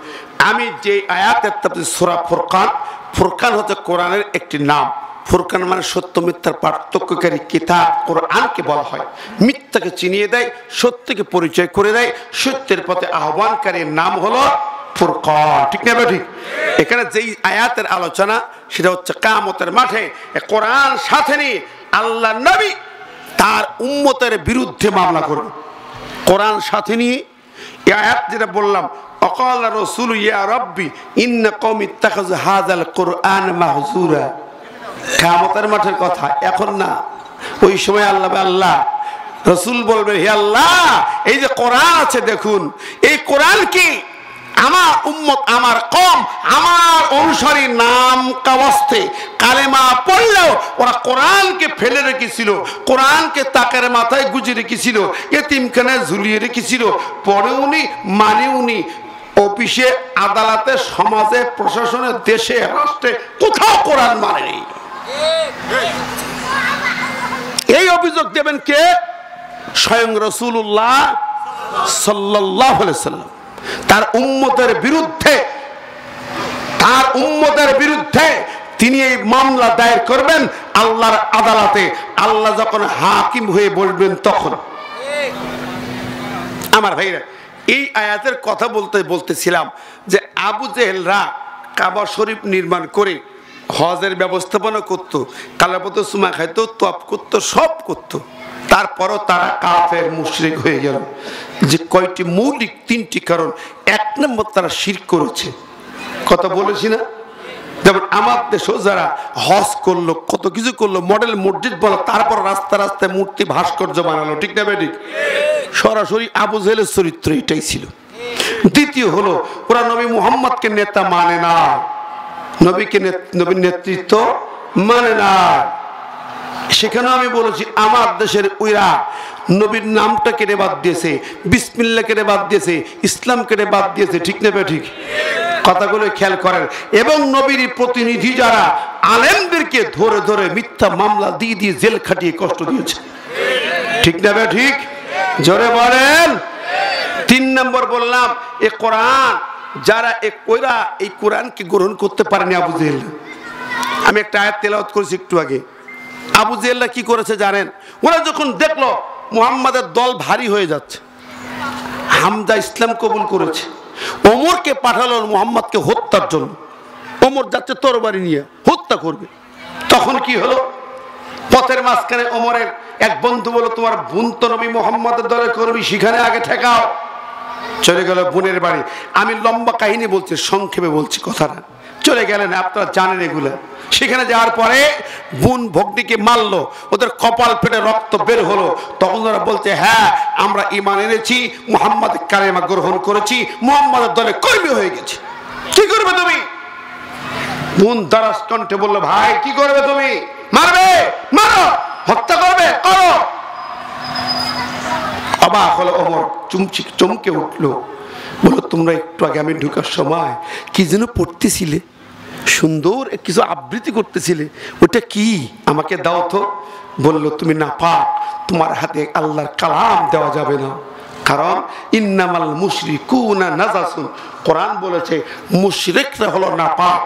আমি যে আয়াতের সূরা ফুরকান, ফুরকান হচ্ছে কোরআনের একটি নাম। ফুরকান মানে সত্য মিথ্যার পার্থক্যকারী কিতাব কোরআনকে বলা হয়। মিথ্যাকে চিনিয়ে দেয়, সত্যকে পরিচয় করে দেয়, সত্যের পথে আহ্বানকারীর নাম হলো ফুরকান, ঠিক না ঠিক? এখানে যেই আয়াতের আলোচনা সেটা হচ্ছে কিয়ামতের মাঠে কোরআন সাথে নিয়ে আল্লাহ নবী তার উম্মতের বিরুদ্ধে মামলা করবে। কোরআন সাথে নিয়ে এই আয়াত যেটা বললাম, অকাল রাসূল ইয়া রাব্বি ইন্না কওমি ইত্তাখাযু হাযাল কুরআন মাহজুরা। কিয়ামতের মাঠের কথা, এখন না। ওই সময় আল্লাহ রাসূল বলবে, হে আল্লাহ, এই যে কোরআন আছে দেখুন, এই কোরআন কি আমার উম্মত, আমার কওম, আমার অনুসারী নাম কাওয়াস্তে কালেমা পড়লেও ওরা কোরআনকে ফেলে রেখেছিল, কোরআনকে তাকের মাথায় গুজে রেখেছিল, এতিমখানায় ঝুলিয়ে রেখেছিল, পড়েউনি মানেউনি। অফিসে, আদালতে, সমাজে, প্রশাসনে, দেশে, রাষ্ট্রে কোথাও কোরআন মানেনি। এই অভিযোগ দেবেন কে? স্বয়ং রাসূলুল্লাহ সাল্লাল্লাহু আলাইহি ওয়াসাল্লাম তার উম্মতের বিরুদ্ধে তিনি এই মামলা দায়ের করবেন আল্লাহর আদালতে। আল্লাহ যখন হাকিম হয়ে বসবেন তখন। আমার ভাইরা, এই আয়াতের কথা বলতেছিলাম যে আবু জেহেলরা কাবা শরীফ নির্মাণ করে হজের ব্যবস্থাপনা করত, কালাপত সুমা খাইতো, তপ করত, সব করত। তারপরও তারা কাফের মুশরিক হয়ে গেল। যে কয়টি মৌলিক তিনটি কারণ। এক নম্বর, তারা শিরক করেছে। কথা বলেছি না? যেমন আমার দেশেও যারা হজ করলো, কত কিছু করলো, মডেল মসজিদ বলো, তারপর রাস্তা রাস্তায় মূর্তি ভাস্কর্য বানালো, ঠিক না বেঠিক? সরাসরি আবু জেহেলের চরিত্র এটাই ছিল। দ্বিতীয় হলো, ওরা নবী মুহাম্মদকে নেতা মানে না, নবীর নেতৃত্ব মানে না। সেখানে আমি বলেছি আমার দেশের ওইরা নবীর নামটা কেটে বাদ দিয়েছে, বিসমিল্লাহ কেটে বাদ দিয়েছে, ইসলাম কেটে বাদ দিয়েছে, ঠিক না ঠিক? কথাগুলো খেয়াল করেন। এবং নবীর প্রতিনিধি যারা আলেমদেরকে ধরে ধরে মিথ্যা মামলা দিয়ে জেল খাটিয়ে কষ্ট দিয়েছে, ঠিক না ঠিক? জোরে বলেন। 3 নম্বর বললাম, এ কোরআন যারা এই কোরআনকে গ্রহণ করতে পারেনি আবু জেহেল। আমি একটা আয়াত তেলাওয়াত করেছি একটু আগে। আবু জেহেলরা কি করেছে জানেন? ওরা যখন দেখলো মুহাম্মাদের দল ভারী হয়ে যাচ্ছে, হামজা ইসলাম কবুল করেছে, ওমরকে পাঠালো মুহাম্মাদকে হত্যার জন্য। ওমর যাচ্ছে তরবারি নিয়ে হত্যা করবে। তখন কি হলো? পথের মাঝখানে ওমরের এক বন্ধু বলল, তোমার বোন তো নবী মুহাম্মাদের দলের কর্মী, সেখানে আগে ঠেকাও। চলে গেল বোনের বাড়ি। আমি লম্বা কাহিনী বলছি, সংক্ষেপে বলছি কথাটা। চলে গেলেন, আপনারা জানেন এগুলো। সেখানে যাওয়ার পরে বোন ভগ্নিকে মারলো, ওদের কপাল ফেটে রক্ত বের হলো। তখন ওরা বলছে, হ্যাঁ আমরা ঈমান এনেছি, মুহাম্মদ কালেমা গ্রহণ করেছি, মুহাম্মাদের দলে কর্মী হয়ে গেছি। কি করবে তুমি? বোন দারাজ কণ্ঠে বললো, ভাই কি করবে তুমি? মারবে? মারো। হত্যা করবে? করো। অবাক হলো ওমর, চমকে উঠলো, বলো তোমরা একটু আগে আমি ঢুকার সময় কি যেন পড়তেছিলে, সুন্দর কিছু আবৃত্তি করতেছিলে, ওটা কি আমাকে দাও তো। বললো তুমি নাপাক, তোমার হাতে আল্লাহর কালাম দেওয়া যাবে না, কারণ ইন্নামাল মুশরিকুনা নাজাসুন, কোরআন বলেছে মুশরিকরা হলো নাপাক,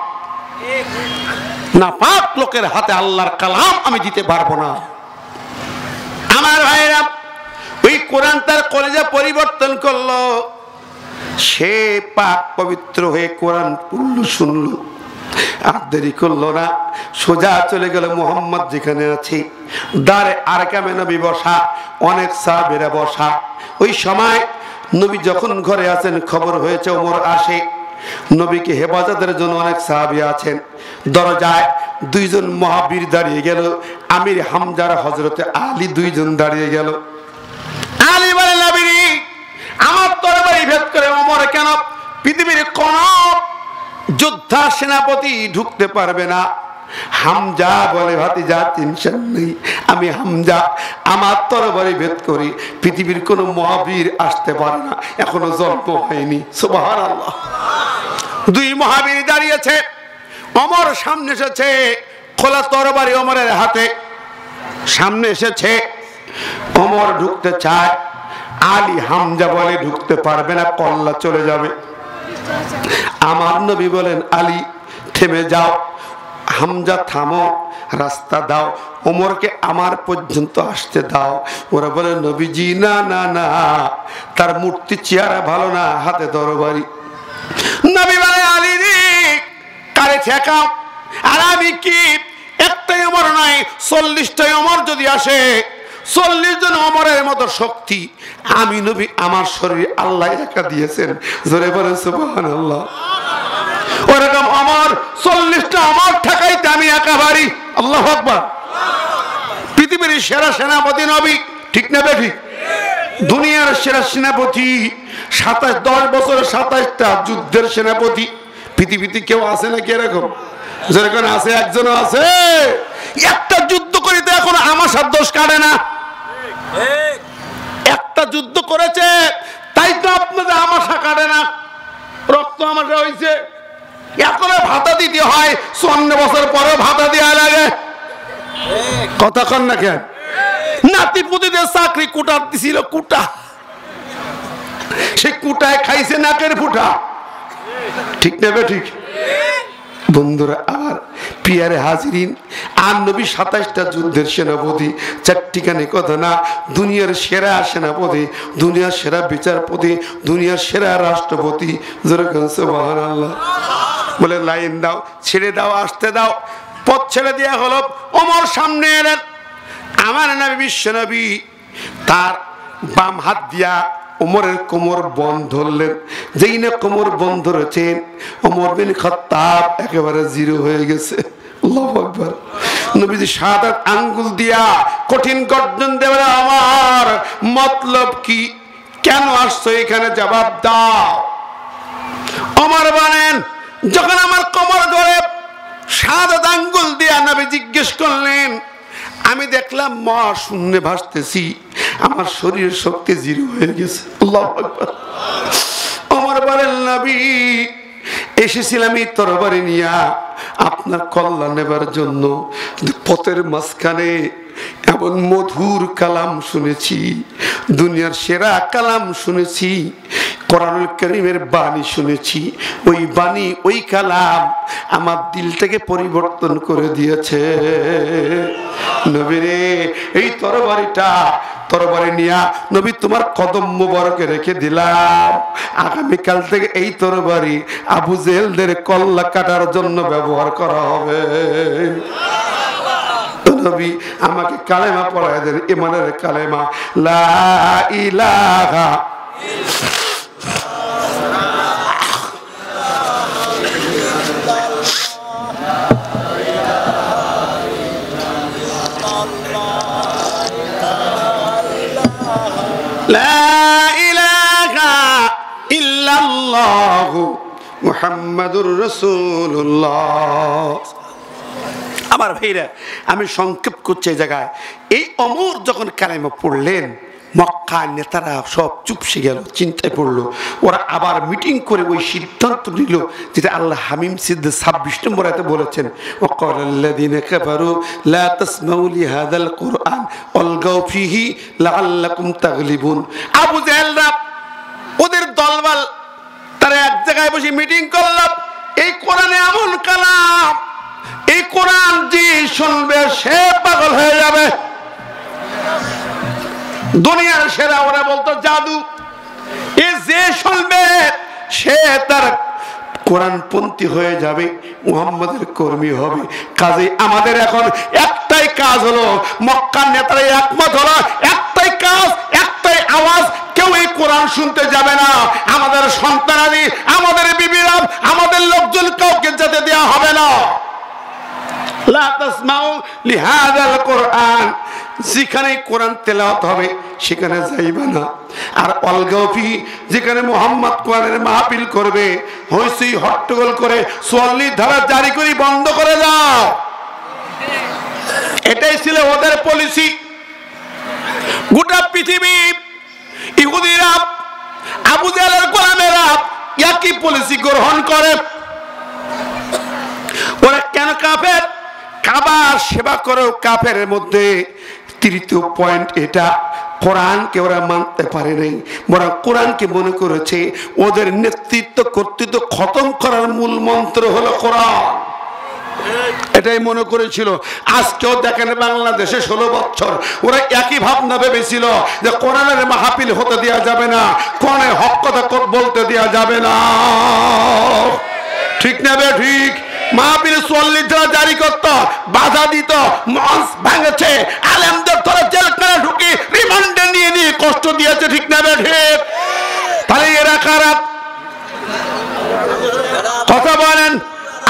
নাপাক লোকের হাতে আল্লাহর কালাম আমি দিতে পারবো না। আমার ভাইরা, ওই কোরআন তার কলেজা পরিবর্তন করলো, সে পাক পবিত্র হয়ে কোরআন পড়লো, শুনলো, আর দেরি করলো না, সোজা চলে গেল মুহাম্মদ যেখানে আছে দারে আরকামে নবী বসা, অনেক সাহাবীরা বসা। ওই সময় নবী যখন ঘরে আছেন, খবর হয়েছে ওমর আসে, নবীকে হেফাজতের জন্য অনেক সাহাবী আছেন। দরজায় দুইজন মহাবীর দাঁড়িয়ে গেল, আমির হামজার হযরতে আলী দুইজন দাঁড়িয়ে গেল। আলী বলে, নবী আমার তরবারি ভেদ করে ওমর কেন? পৃথিবীর কোন যোদ্ধা সেনাপতি ঢুকতে পারবে না। হামজা বলে, ভাতিজা টেনশন নেই, আমি হামজা আমার তরবারি ভেদ করি, পৃথিবীর কোন মহাবীর আসতে পারে না, এখনো জন্ম হয়নি। সুবহানাল্লাহ। দুই মহাবীর দাঁড়িয়েছে, ওমর সামনে এসেছে, খোলা তরবারি ওমরের হাতে সামনে এসেছে। ওমর ঢুকতে চায়, আলী হামজা বলে ঢুকতে পারবে না, কল্লা চলে যাবে। আমার নবী বলেন, আলী থেমে যাও, হামজা থামো, রাস্তা দাও, ওমরকে আমার পর্যন্ত আসতে দাও। ওরা বলে, নবীজি না না না, তার মূর্তি চেহারা ভালো না, হাতে তরবারি। নবী বলে, আলী রে কারে ঠেকাও, আর আমি কি একটাই ওমর নয়, 40টাই ওমর যদি আসে, 40 জন ওমরের মতো শক্তি আমি নবী আমার শরীরে আল্লাহ একা দিয়েছেন। জোরে বলেন সুবহানাল্লাহ। ওরকম ওমর 40টা ওমর ঠেকাইতে আমি একা পারি। আল্লাহু আকবার। পৃথিবীর সেরা সেনাপতি নবী, ঠিক না বেঠিক? দুনিয়ার সেরা সেনাপতি, 10 বছরে 27টা যুদ্ধের সেনাপতি। পৃথিবীতে কেউ আছে নাকি এরকম? যেরকম আছে, একজনও আছে? একটা যুদ্ধ করিতে এখন আমাশার দোষ কাটে না। একটা যুদ্ধ করেছে তাই তো আপনাদের আমাশা কাটে না, রক্ত আমাশা হয়েছে, এখন ভাতা দিতে হয়, 54 বছর পরে ভাতা দেওয়া লাগে। কথা কন না কেন? নাতি পুতিদের চাকরি কুটার দিছিল, কুটা, সে কুটায় খাইছে নাকের ফুটা, ঠিক না বে ঠিক? বন্ধুরা আমার পিয়ারে হাজিরিন, আর নবী 27টা যুদ্ধের সেনাপতি, চারটিখানে কথা না, দুনিয়ার সেরা সেনাপতি, দুনিয়ার সেরা বিচারপতি, দুনিয়ার সেরা রাষ্ট্রপতি। সুবহানাল্লাহ। বলে লাইন দাও, ছেড়ে দাও, আসতে দাও। পথ ছেড়ে দেওয়া হলো, ওমর সামনে এলেন। আমার নবী বিশ্ব নবী তার বাম হাত দিয়া ওমরের কোমর বন্ধ ধরলেন। যেই না কোমর বন্ধ ধরেছেন, ওমর বিন খাত্তাব একেবারে জিরো হয়ে গেছে। আল্লাহু আকবার। নবীজি শাহাদাত আঙ্গুল দিয়া কঠিন গর্জন দেবেন, আমার মতলব কি, কেন আসছো এখানে, জবাব দাও। ওমর বলেন, যখন আমার কোমর ধরে শাহাদাত আঙ্গুল দিয়া নবী জিজ্ঞেস করলেন, আমি দেখলাম মা শূন্যে ভাসতেছি, আমার শরীরের শক্তি জিরো হয়ে গেছে। আল্লাহু আকবার। ওমর বলেন, নবী এসেছিলাম এই তরবারি নিয়া আপনার কল্যাণ নেবার জন্য, পথের মাঝখানে এমন মধুর কালাম শুনেছি, দুনিয়ার সেরা কালাম শুনেছি, কোরআনুল কারীমের বাণী শুনেছি। ওই বাণী, ওই কালাম আমার দিলটাকে পরিবর্তন করে দিয়েছে। নবী রে, এই তরবারি নিয়া নবী তোমার কদম মোবারকে রেখে দিলাম, আগামীকাল থেকে এই তরবারি আবু জেহেলদের কল্লা কাটার জন্য ব্যবহার করা হবে। নবী আমাকে কালেমা পড়ায় দেন, ইমানের কালেমা, লা ইলাহা ইল্লাল্লাহু মুহাম্মাদুর রাসূলুল্লাহ। আমার ভাইরা, আমি সংক্ষেপ করছি এই জায়গায়। এই অমর যখন কালেমা পড়লেন, মক্কার নেতারা সব চুপসে গেল, চিন্তায় পড়লো। ওরা আবার মিটিং করে ওই সিদ্ধান্ত নিল যেটা আল্লাহ হামিম সিদ্দে 26 নম্বর আয়াতে বলেছেন, ওয়াকালাল্লাযীনা কাফারু লা তাসমাউ লিহাযাল কুরআন ওয়ালগাউ ফীহি লাআল্লাকুম তাগলিবুন। আবু জাহেলরা ওদের দলবল তারা এক জায়গায় বসে মিটিং করলাম, এই কোরআনে এমন কালাম, এই কোরআন যে শুনবে সে পাগল হয়ে যাবে। দুনিয়ার সেরা ওরা বলতো জাদু, এ যে শুনবে সে তার কোরআনপন্থী হয়ে যাবে, মুহাম্মাদের কর্মী হবে। কাজে আমাদের এখন একটাই কাজ হলো, মক্কার নেতারা একমত হলো, একটাই কাজ, একটাই আওয়াজ, কেউ এই কোরআন শুনতে যাবে না। আমাদের সন্তানাদি, আমাদের বিবিরা, আমাদের লোকজন কাউকে যেতে দেওয়া হবে না। লা তাসমাউ লিহাযাল কুরআন, যেখানে কোরআন তেলাওয়াত হবে সেখানে যাইবে না। আর অলগাও ফি, যেখানে মুহাম্মদ কোরআনের মাহফিল করবে, হইসই হট্টগোল করে ৪৪ ধারা জারি করে বন্ধ করে দাও। এটাই ছিল ওদের পলিসি। গোটা পৃথিবী ইহুদিরা, আবু জাহেলের গোলামেরা একই পলিসি গ্রহণ করে। ওরা কেন কাফের? কাবার সেবা করে কাফেরের মধ্যে তৃতীয় পয়েন্ট এটা, কোরআনকে ওরা মানতে পারে নাই, বরং কোরআনকে মনে করেছে ওদের নেতৃত্ব কর্তৃত্ব খতম করার মূল মন্ত্র হলো কোরআন। এটাই মনে করেছিল। আজকেও দেখেন বাংলাদেশে 16 বছর ওরা একই ভাবনা ভেবেছিল যে কোরআনের মাহফিল হতে দেওয়া যাবে না, কোরআনের হক কথা বলতে দেওয়া যাবে না। ঠিক না বে ঠিক? মাহফিল ৪৪ ধারা জারি করত, বাধা দিত, মঞ্চ ভাঙেছে, আলেমদের ধরে জেলখানা ঢুকে রিমান্ডে নিয়ে নিয়ে কষ্ট দিয়েছে। ঠিক না বে ঠিক? তাহলে এরা কারা? কথা বলেন।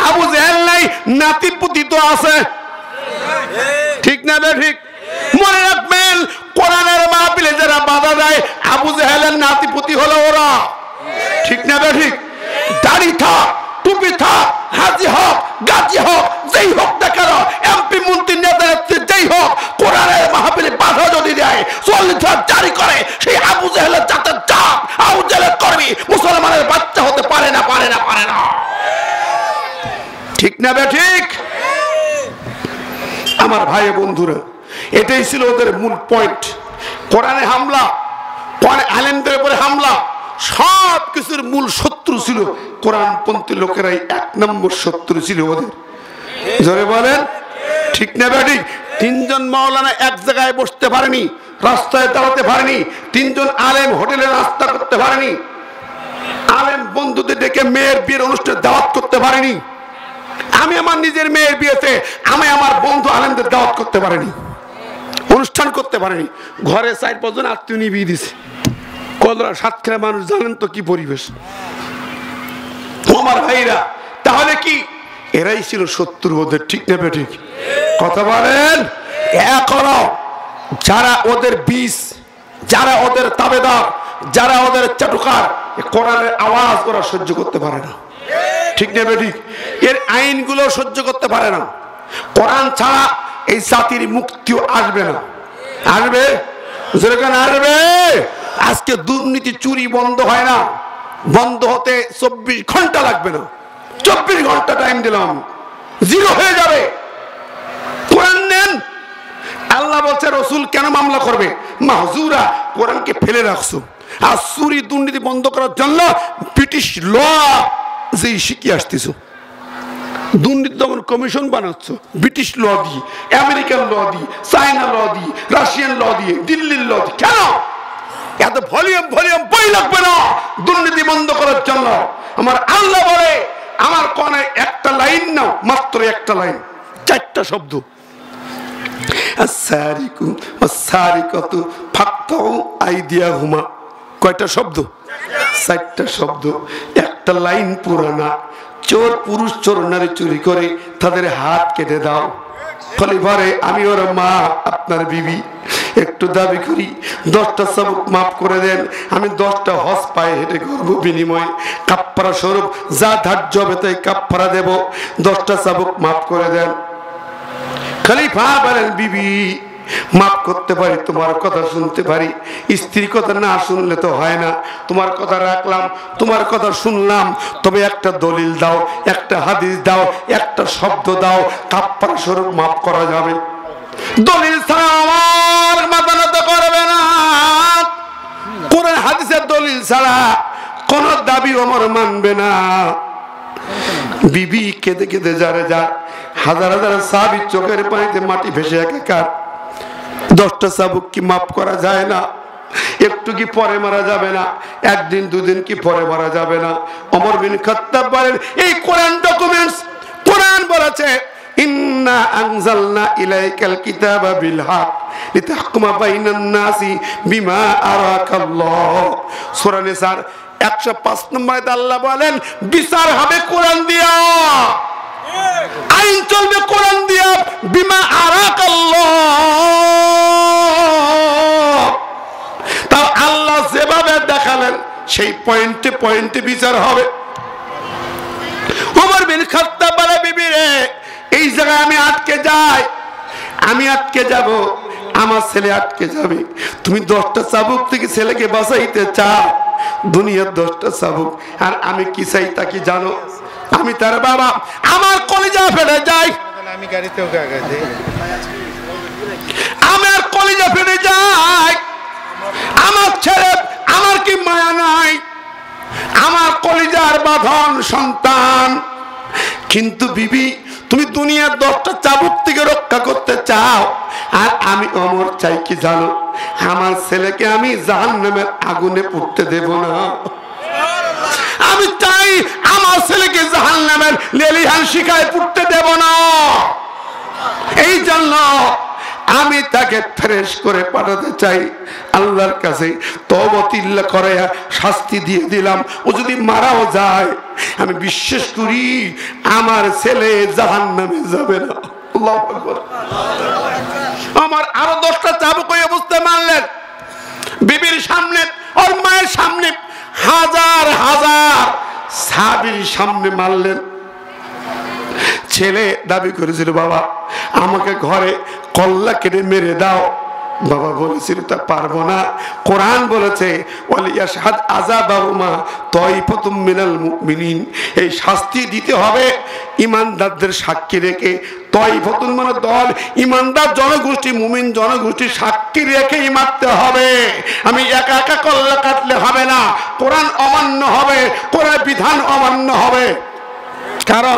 আবু জাহেল নাই, নাতিপুতি তো আছে। ঠিক না বে ঠিক? মনে রাখবেন, কোরআনের মাহফিলে যারা বাধা দেয় আবু জাহেলের নাতিপুতি হলো ওরা। ঠিক না বে ঠিক? দাড়ি থাক, টুপি থাক, হাজি হোক, গাজী হোক, যেই হোক না কেন, এমপি মন্ত্রী নেতা যেই হোক, কোরআনের মাহফিলে বাধা যদি দেয়, ৪৪ ধারা জারি করে, সেই আবু জাহেলের জাতের জাত, আবু জাহেলের কর্মী মুসলমানের বাচ্চা হতে পারে না, পারে না, পারে না। ঠিক না বে ঠিক? আমার ভাই বন্ধুরা, এটাই ছিল ওদের মূল পয়েন্ট। কোরআনে হামলা, কোরআনে আলেমদের উপরে হামলা, সব কিছুর মূল শত্রু ছিল কোরআনপন্থী লোকেরাই। ১ নম্বর শত্রু ছিল ওদের। জোরে বলেন, ঠিক না বে ঠিক? ৩ জন মাওলানা এক জায়গায় বসতে পারেনি, রাস্তায় দাঁড়াতে পারেনি। ৩ জন আলেম হোটেলে নাস্তা করতে পারেনি। আলেম বন্ধুদের ডেকে মেয়ের বিয়ের অনুষ্ঠানে দাওয়াত করতে পারেনি। আমি আমার নিজের মেয়ের বিয়েতে আমি আমার বন্ধু আলেমদের দাওয়াত করতে পারিনি, অনুষ্ঠান করতে পারিনি। ঘরে ৪-৫ জন আত্মীয় নিয়ে বিয়ে দিছে। কলরা সাতক্ষীরা মানুষ জানেন তো কি পরিবেশ। আমার ভাইরা, তাহলে কি এরাই ছিল শত্রু ওদের? ঠিক না বে ঠিক? কথা বলেন। এখনো যারা ওদের বীজ, যারা ওদের তাবেদার, যারা ওদের চাটুকার, কোরআনের আওয়াজ ওরা সহ্য করতে পারে না। ঠিক না বে ঠিক? এর আইনগুলো সহ্য করতে পারে না। কোরআন ছাড়া এই জাতির মুক্তিও আসবে না। আসবে? যেরকম আসবে। আজকে দুর্নীতি, চুরি বন্ধ হয় না, বন্ধ হতে 24 ঘন্টা লাগবে না। 24 ঘন্টা টাইম দিলাম, জিরো হয়ে যাবে। কোরআন নেন। আল্লাহ বলছে রসুল কেন মামলা করবে? মাহজুরা, কোরআনকে ফেলে রাখছো। আর চুরি দুর্নীতি বন্ধ করার জন্য ব্রিটিশ ল যেই শিখিয়ে আসতেছো, দুর্নীতি দমন কমিশন বানাচ্ছ ব্রিটিশ ল দিয়ে, আমেরিকান ল দিয়ে, চায়না ল দিয়ে, রাশিয়ান ল দিয়ে, দিল্লির ল দিয়ে। কেন এত ভলিউম বই লাগবে না দুর্নীতি বন্ধ করার জন্য? আমার আল্লাহ বলে, আমার কোরআনে একটা লাইন নাও, মাত্র একটা লাইন, 4টা শব্দ। আস-সারিকু ওয়াস-সারিকাতু ফাকতাউ আইদিয়াহুমা। কয়টা শব্দ? 4টা শব্দ। একটা লাইন পুরানা। চোর পুরুষ চোর নারী চুরি করে তাদের হাত কেটে দাও। ফলে পরে আমি ওর মা, আপনার বিবি, একটু দাবি করি 10টা সাবুক মাফ করে দেন, আমি 10টা হজ পায়ে হেঁটে করবো, বিনিময়ে কাফারা স্বরূপ যা ধার্য হবে তাই কাফারা দেব, 10টা সাবুক মাফ করে দেন। খলিফা বলেন, বিবি মাফ করতে পারি, তোমার কথা শুনতে পারি, স্ত্রীর কথা না শুনলে তো হয় না, তোমার কথা রাখলাম, তোমার কথা শুনলাম, তবে একটা দলিল দাও, একটা হাদিস দাও, একটা শব্দ দাও, কাফারা স্বরূপ মাফ করা যাবে। দলিল ছাড়া আমার মাথা নত করবে না, কোরআন হাদিসের দলিল ছাড়া কোন দাবি আমার মানবে না। বিবি কেঁদে কেঁদে যারে যা, হাজার হাজার সাহাবী চোখের পানিতে মাটি ভেসে একাকার। 10টা সাবুক কি মাফ করা যায় না? একটু কি পরে মারা যাবে না? একদিন দুদিন কি পরে মারা যাবে না? ওমর বিন খাত্তাব বলেন, এই কোরআন ডকুমেন্টস, কোরআন বলেছে ইন্না আনজালনা ইলাইকাল কিতাবা বিল হক লিতাহকুমা বাইনান নাসি বিমা আরাকাল্লাহ। সূরা নিসার 105 নম্বরে আল্লাহ বলেন, বিচার হবে কোরআন দিয়া, আইন চলবে কোরআন দিয়া, বিমা আরাকাল্লাহ। তাও আল্লাহ যেভাবে দেখালেন সেই পয়েন্টে পয়েন্টে বিচার হবে। ওমর বিন খাত্তাব বলে, বিবি রে, এই জায়গায় আমি আটকে যাই, আমি আটকে যাব, আমার ছেলে আটকে যাবে, তুমি 10টা চাবুক থেকে ছেলেকে বাঁচাইতে চাও, দুনিয়ার 10টা চাবুক, আর আমি কি চাই তা কি জানো? আমি তার বাবা, আমার কলিজা ফেটে যায়, আমি গাড়িতেও কাগজে আমার কলিজা ফেটে যায়, আমার ছেলে, আমার কি মায়া নাই, আমার কলিজার বাঁধন সন্তান। কিন্তু বিবি, তুমি দুনিয়ার 10টা চাবুক থেকে রক্ষা করতে চাও, আর আমি অমর চাই কি জানো? আমার ছেলেকে আমি জাহান্নামের আগুনে পুড়তে দেব না। আমি চাই আমার ছেলেকে জাহান্নামের লেলিহান শিখায় পুড়তে দেব না। এই জন্য আমি তাকে ফ্রেশ করে পাঠাতে চাই আল্লাহর কাছে, তওবাতিল্লাহ করে শাস্তি দিয়ে দিলাম। ও যদি মারাও যায়, আমি বিশ্বাস করি আমার ছেলে জাহান্নামে যাবে না। আল্লাহু আকবার। আমার আরো 10টা চাবুক ওই অবস্থায় মারলেন, বিবির সামনে, ওর মায়ের সামনে, হাজার হাজার সাহাবীর সামনে মারলেন। ছেলে দাবি করেছিল, বাবা আমাকে ঘরে কল্লা কেটে মেরে দাও। বাবা বলেছিল, তা পারবো না। কোরআন বলেছে, ওয়ালিয়াশহাদ আযাবাহুমা তাইফাতুম মিনাল মুমিনিন, এই শাস্তি দিতে হবে ইমানদারদের সাক্ষী রেখে। তাইফাতুন মানে দল, ইমানদার জনগোষ্ঠী, মুমিন জনগোষ্ঠী সাক্ষী রেখেই মারতে হবে। আমি একা একা কল্লা কাটলে হবে না, কোরআন অমান্য হবে, কোরআন বিধান অমান্য হবে। কারণ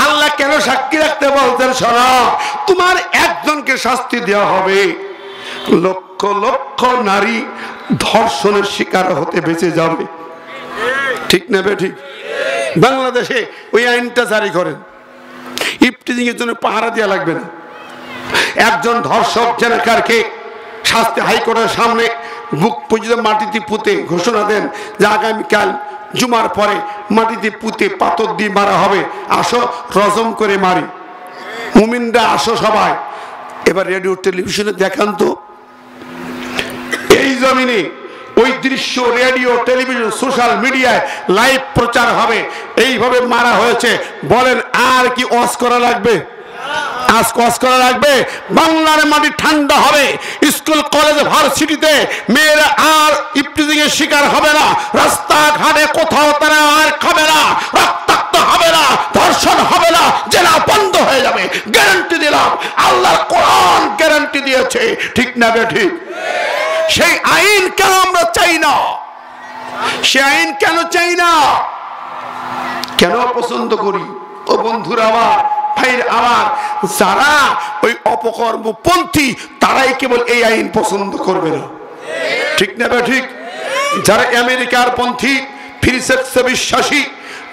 আল্লাহ কেন সাক্ষী রাখতে বলছেন? শোনো, তোমার একজনকে শাস্তি দেওয়া হবে, লক্ষ লক্ষ নারী ধর্ষণের শিকার হতে বেঁচে যাবে। ঠিক না বে ঠিক? বাংলাদেশে ওই আইনটা জারি করেন, ইফতিজিং এর জন্য পাহারা দেওয়া লাগবে না। একজন ধর্ষক জেনাকারকে শাস্তি হাইকোর্টের সামনে বুক পর্যন্ত মাটিতে পুঁতে ঘোষণা দেন যে আগামীকাল জুমার পরে মাটিতে পুঁতে পাথর দিয়ে মারা হবে, আসো রজম করে মারি, মুমিনরা আসো সবাই। এবার রেডিও টেলিভিশনে দেখান তো, এই জমিনে ওই দৃশ্য রেডিও টেলিভিশন সোশ্যাল মিডিয়ায় লাইভ প্রচার হবে, এইভাবে মারা হয়েছে। বলেন আর কি ওয়াজ করা লাগবে? আজ কস করা লাগবে? বাংলার মাটি ঠান্ডা হবে, স্কুল কলেজ ভার্সিটিতে মেয়েরা আর ইফতিজিং এর শিকার হবে না, রাস্তাঘাটে কোথাও তারা আর খাবে না, রক্তাক্ত হবে না, ধর্ষণ হবে না, জেনা বন্ধ হয়ে যাবে, গ্যারান্টি দিলাম। আল্লাহর কোরআন গ্যারান্টি দিয়েছে, ঠিক না বে ঠিক? সেই আইন কেন আমরা চাই না? সে আইন কেন চাই না? কেন পছন্দ করি? ও বন্ধুরা আমার, আমার যারা ওই অপকর্মপন্থী, তারাই কেবল এই আইন পছন্দ করবে না, ঠিক না ঠিক? যারা আমেরিকার পন্থী, ফ্রি সেক্সে বিশ্বাসী,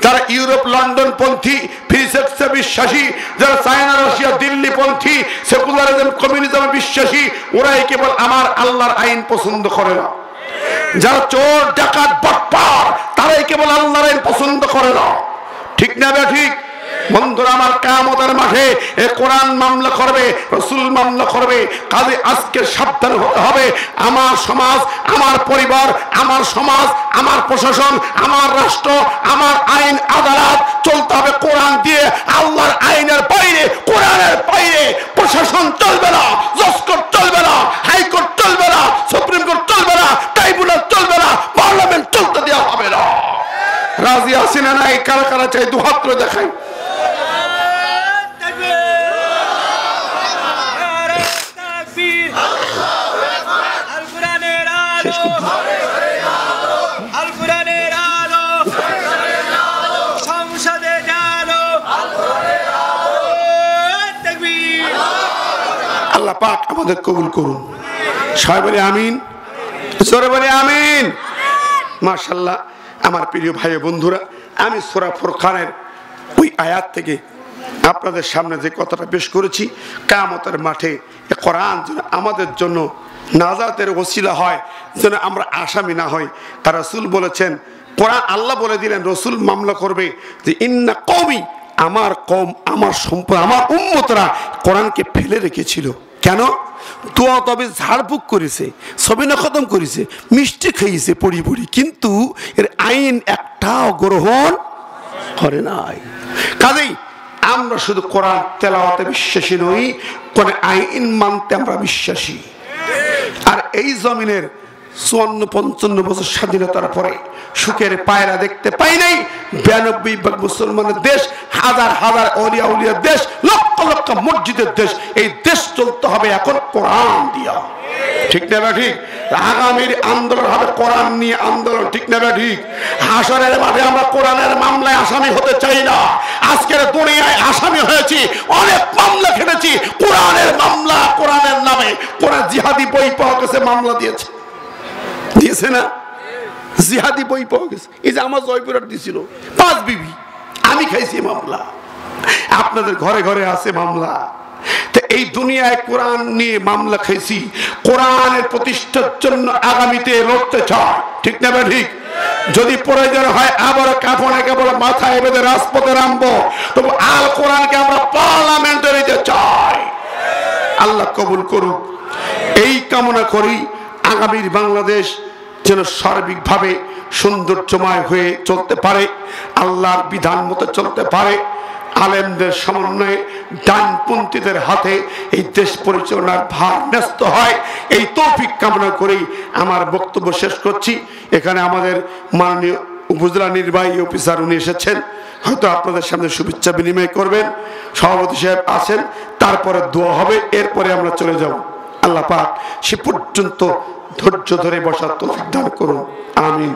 যারা ইউরোপ লন্ডন পন্থী, ফ্রি সেক্সে বিশ্বাসী, যারা চায়না রাশিয়া দিল্লি পন্থী, সেকুলারিজম কমিউনিজমে বিশ্বাসী, ওরাই কেবল আমার আল্লাহর আইন পছন্দ করে না। যারা চোর ডাকাত বাটপার, তারাই কেবল আল্লাহর আইন পছন্দ করে না, ঠিক না ঠিক? বন্ধুরা আমার, কিয়ামতের মাঠে এ কোরআন মামলা করবে, রাসূল মামলা করবে। কাজে আজকে সাবধান হতে হবে। আমার সমাজ, আমার পরিবার, আমার সমাজ, আমার প্রশাসন, আমার রাষ্ট্র, আমার আইন আদালত চলতে হবে কোরআন দিয়ে। আল্লাহর আইনের বাইরে, কোরআনের বাইরে প্রশাসন চলবে না, জজ কোর্ট চলবে না, হাইকোর্ট চলবে না, সুপ্রিম কোর্ট চলবে না, ট্রাইব্যুনাল চলবে না, পার্লামেন্ট চলতে দেওয়া হবে না। রাজি আছেন না? এই কারা কারা চাই দু হাত তুলে দেখাই। আল্লাহ পাক আমাদের কবুল করুন। সবাই বলে আমিন, জোরে বলে আমিন। মাশাআল্লাহ আমার প্রিয় ভাই বন্ধুরা, আমি সূরা ফুরকানের ওই আয়াত থেকে আপনাদের সামনে যে কথাটা পেশ করেছি, কিয়ামতের মাঠে এই কোরআন যেন আমাদের জন্য নাজাতের ওসিলা হয়, যেন আমরা আসামি না হই। আর রাসূল বলেছেন, কোরআন আল্লাহ বলে দিলেন, রাসূল মামলা করবে যে ইন্না কওমি, আমার কওম, আমার সম্প্রদায়, আমার উম্মতরা কোরআনকে ফেলে রেখেছিল। কেন? দোয়া তবে ঝাড়ফুঁক করেছে, সবিনা খতম করেছে, মিষ্টি খাইয়েছে পড়ি পড়ি, কিন্তু এর আইন একটাও গ্রহণ করে নাই। কাজেই আমরা শুধু কোরআন তেলাওয়াতে বিশ্বাসী নই, কোরআন আইন মানতে আমরা বিশ্বাসী। আর এই জমিনের 54-55 বছর স্বাধীনতার পরে সুখের পায়রা দেখতে পাই নাই। 92 মুসলমানের দেশ, হাজার হাজার ওলিয়া উলিয়ার দেশ, লক্ষ লক্ষ মসজিদের দেশ। এই দেশ চলতে হবে এখন কোরআন দিয়া, ঠিক না বা ঠিক? আগামীর আন্দোলন হবে কোরআন নিয়ে আন্দোলন, ঠিক না বা ঠিক? হাসরের মাঠে আমরা কোরআনের মামলায় আসামি হতে চাই না। আজকের দুনিয়ায় আসামি হয়েছি, অনেক মামলা খেটেছি, কোরআনের মামলা, কোরআনের নামে। কোরআন জিহাদি বই পাওয়া গেছে, মামলা দিয়েছে, দিয়েছে না? জিহাদি বই পাওয়া গেছে। এই যে আমার জয়পুরহাট দিছিল 5 বিবি, আমি খাইছি মামলা। আপনাদের ঘরে ঘরে আছে মামলা। তো এই দুনিয়ায় কোরআন নিয়ে মামলা খাইছি, কোরআনের প্রতিষ্ঠার জন্য আগামীতে লড়তে চায়, ঠিক না বা ঠিক? যদি প্রয়োজন হয় আবার কাফনে কেবল মাথায় বেঁধে রাজপথে নামবো, তবু আল কোরআনকে আমরা পার্লামেন্টে নিতে চাই। আল্লাহ কবুল করুক। এই কামনা করি আগামীর বাংলাদেশ যেন সার্বিকভাবে সৌন্দর্যময় হয়ে চলতে পারে, আল্লাহর বিধান মতো চলতে পারে, আলেমদের সমন্বয়ে ডানপন্থীদের হাতে এই দেশ পরিচালনার ভার ন্যস্ত হয়। এই তৌফিক কামনা করেই আমার বক্তব্য শেষ করছি। এখানে আমাদের মাননীয় উপজেলা নির্বাহী অফিসার উনি এসেছেন, হয়তো আপনাদের সামনে শুভেচ্ছা বিনিময় করবেন। সভাপতি সাহেব আছেন, তারপরে দোয়া হবে, এরপরে আমরা চলে যাব। আল্লাহ পাক সে পর্যন্ত ধৈর্য ধরে বসার তৌফিক দান করুন, আমিন।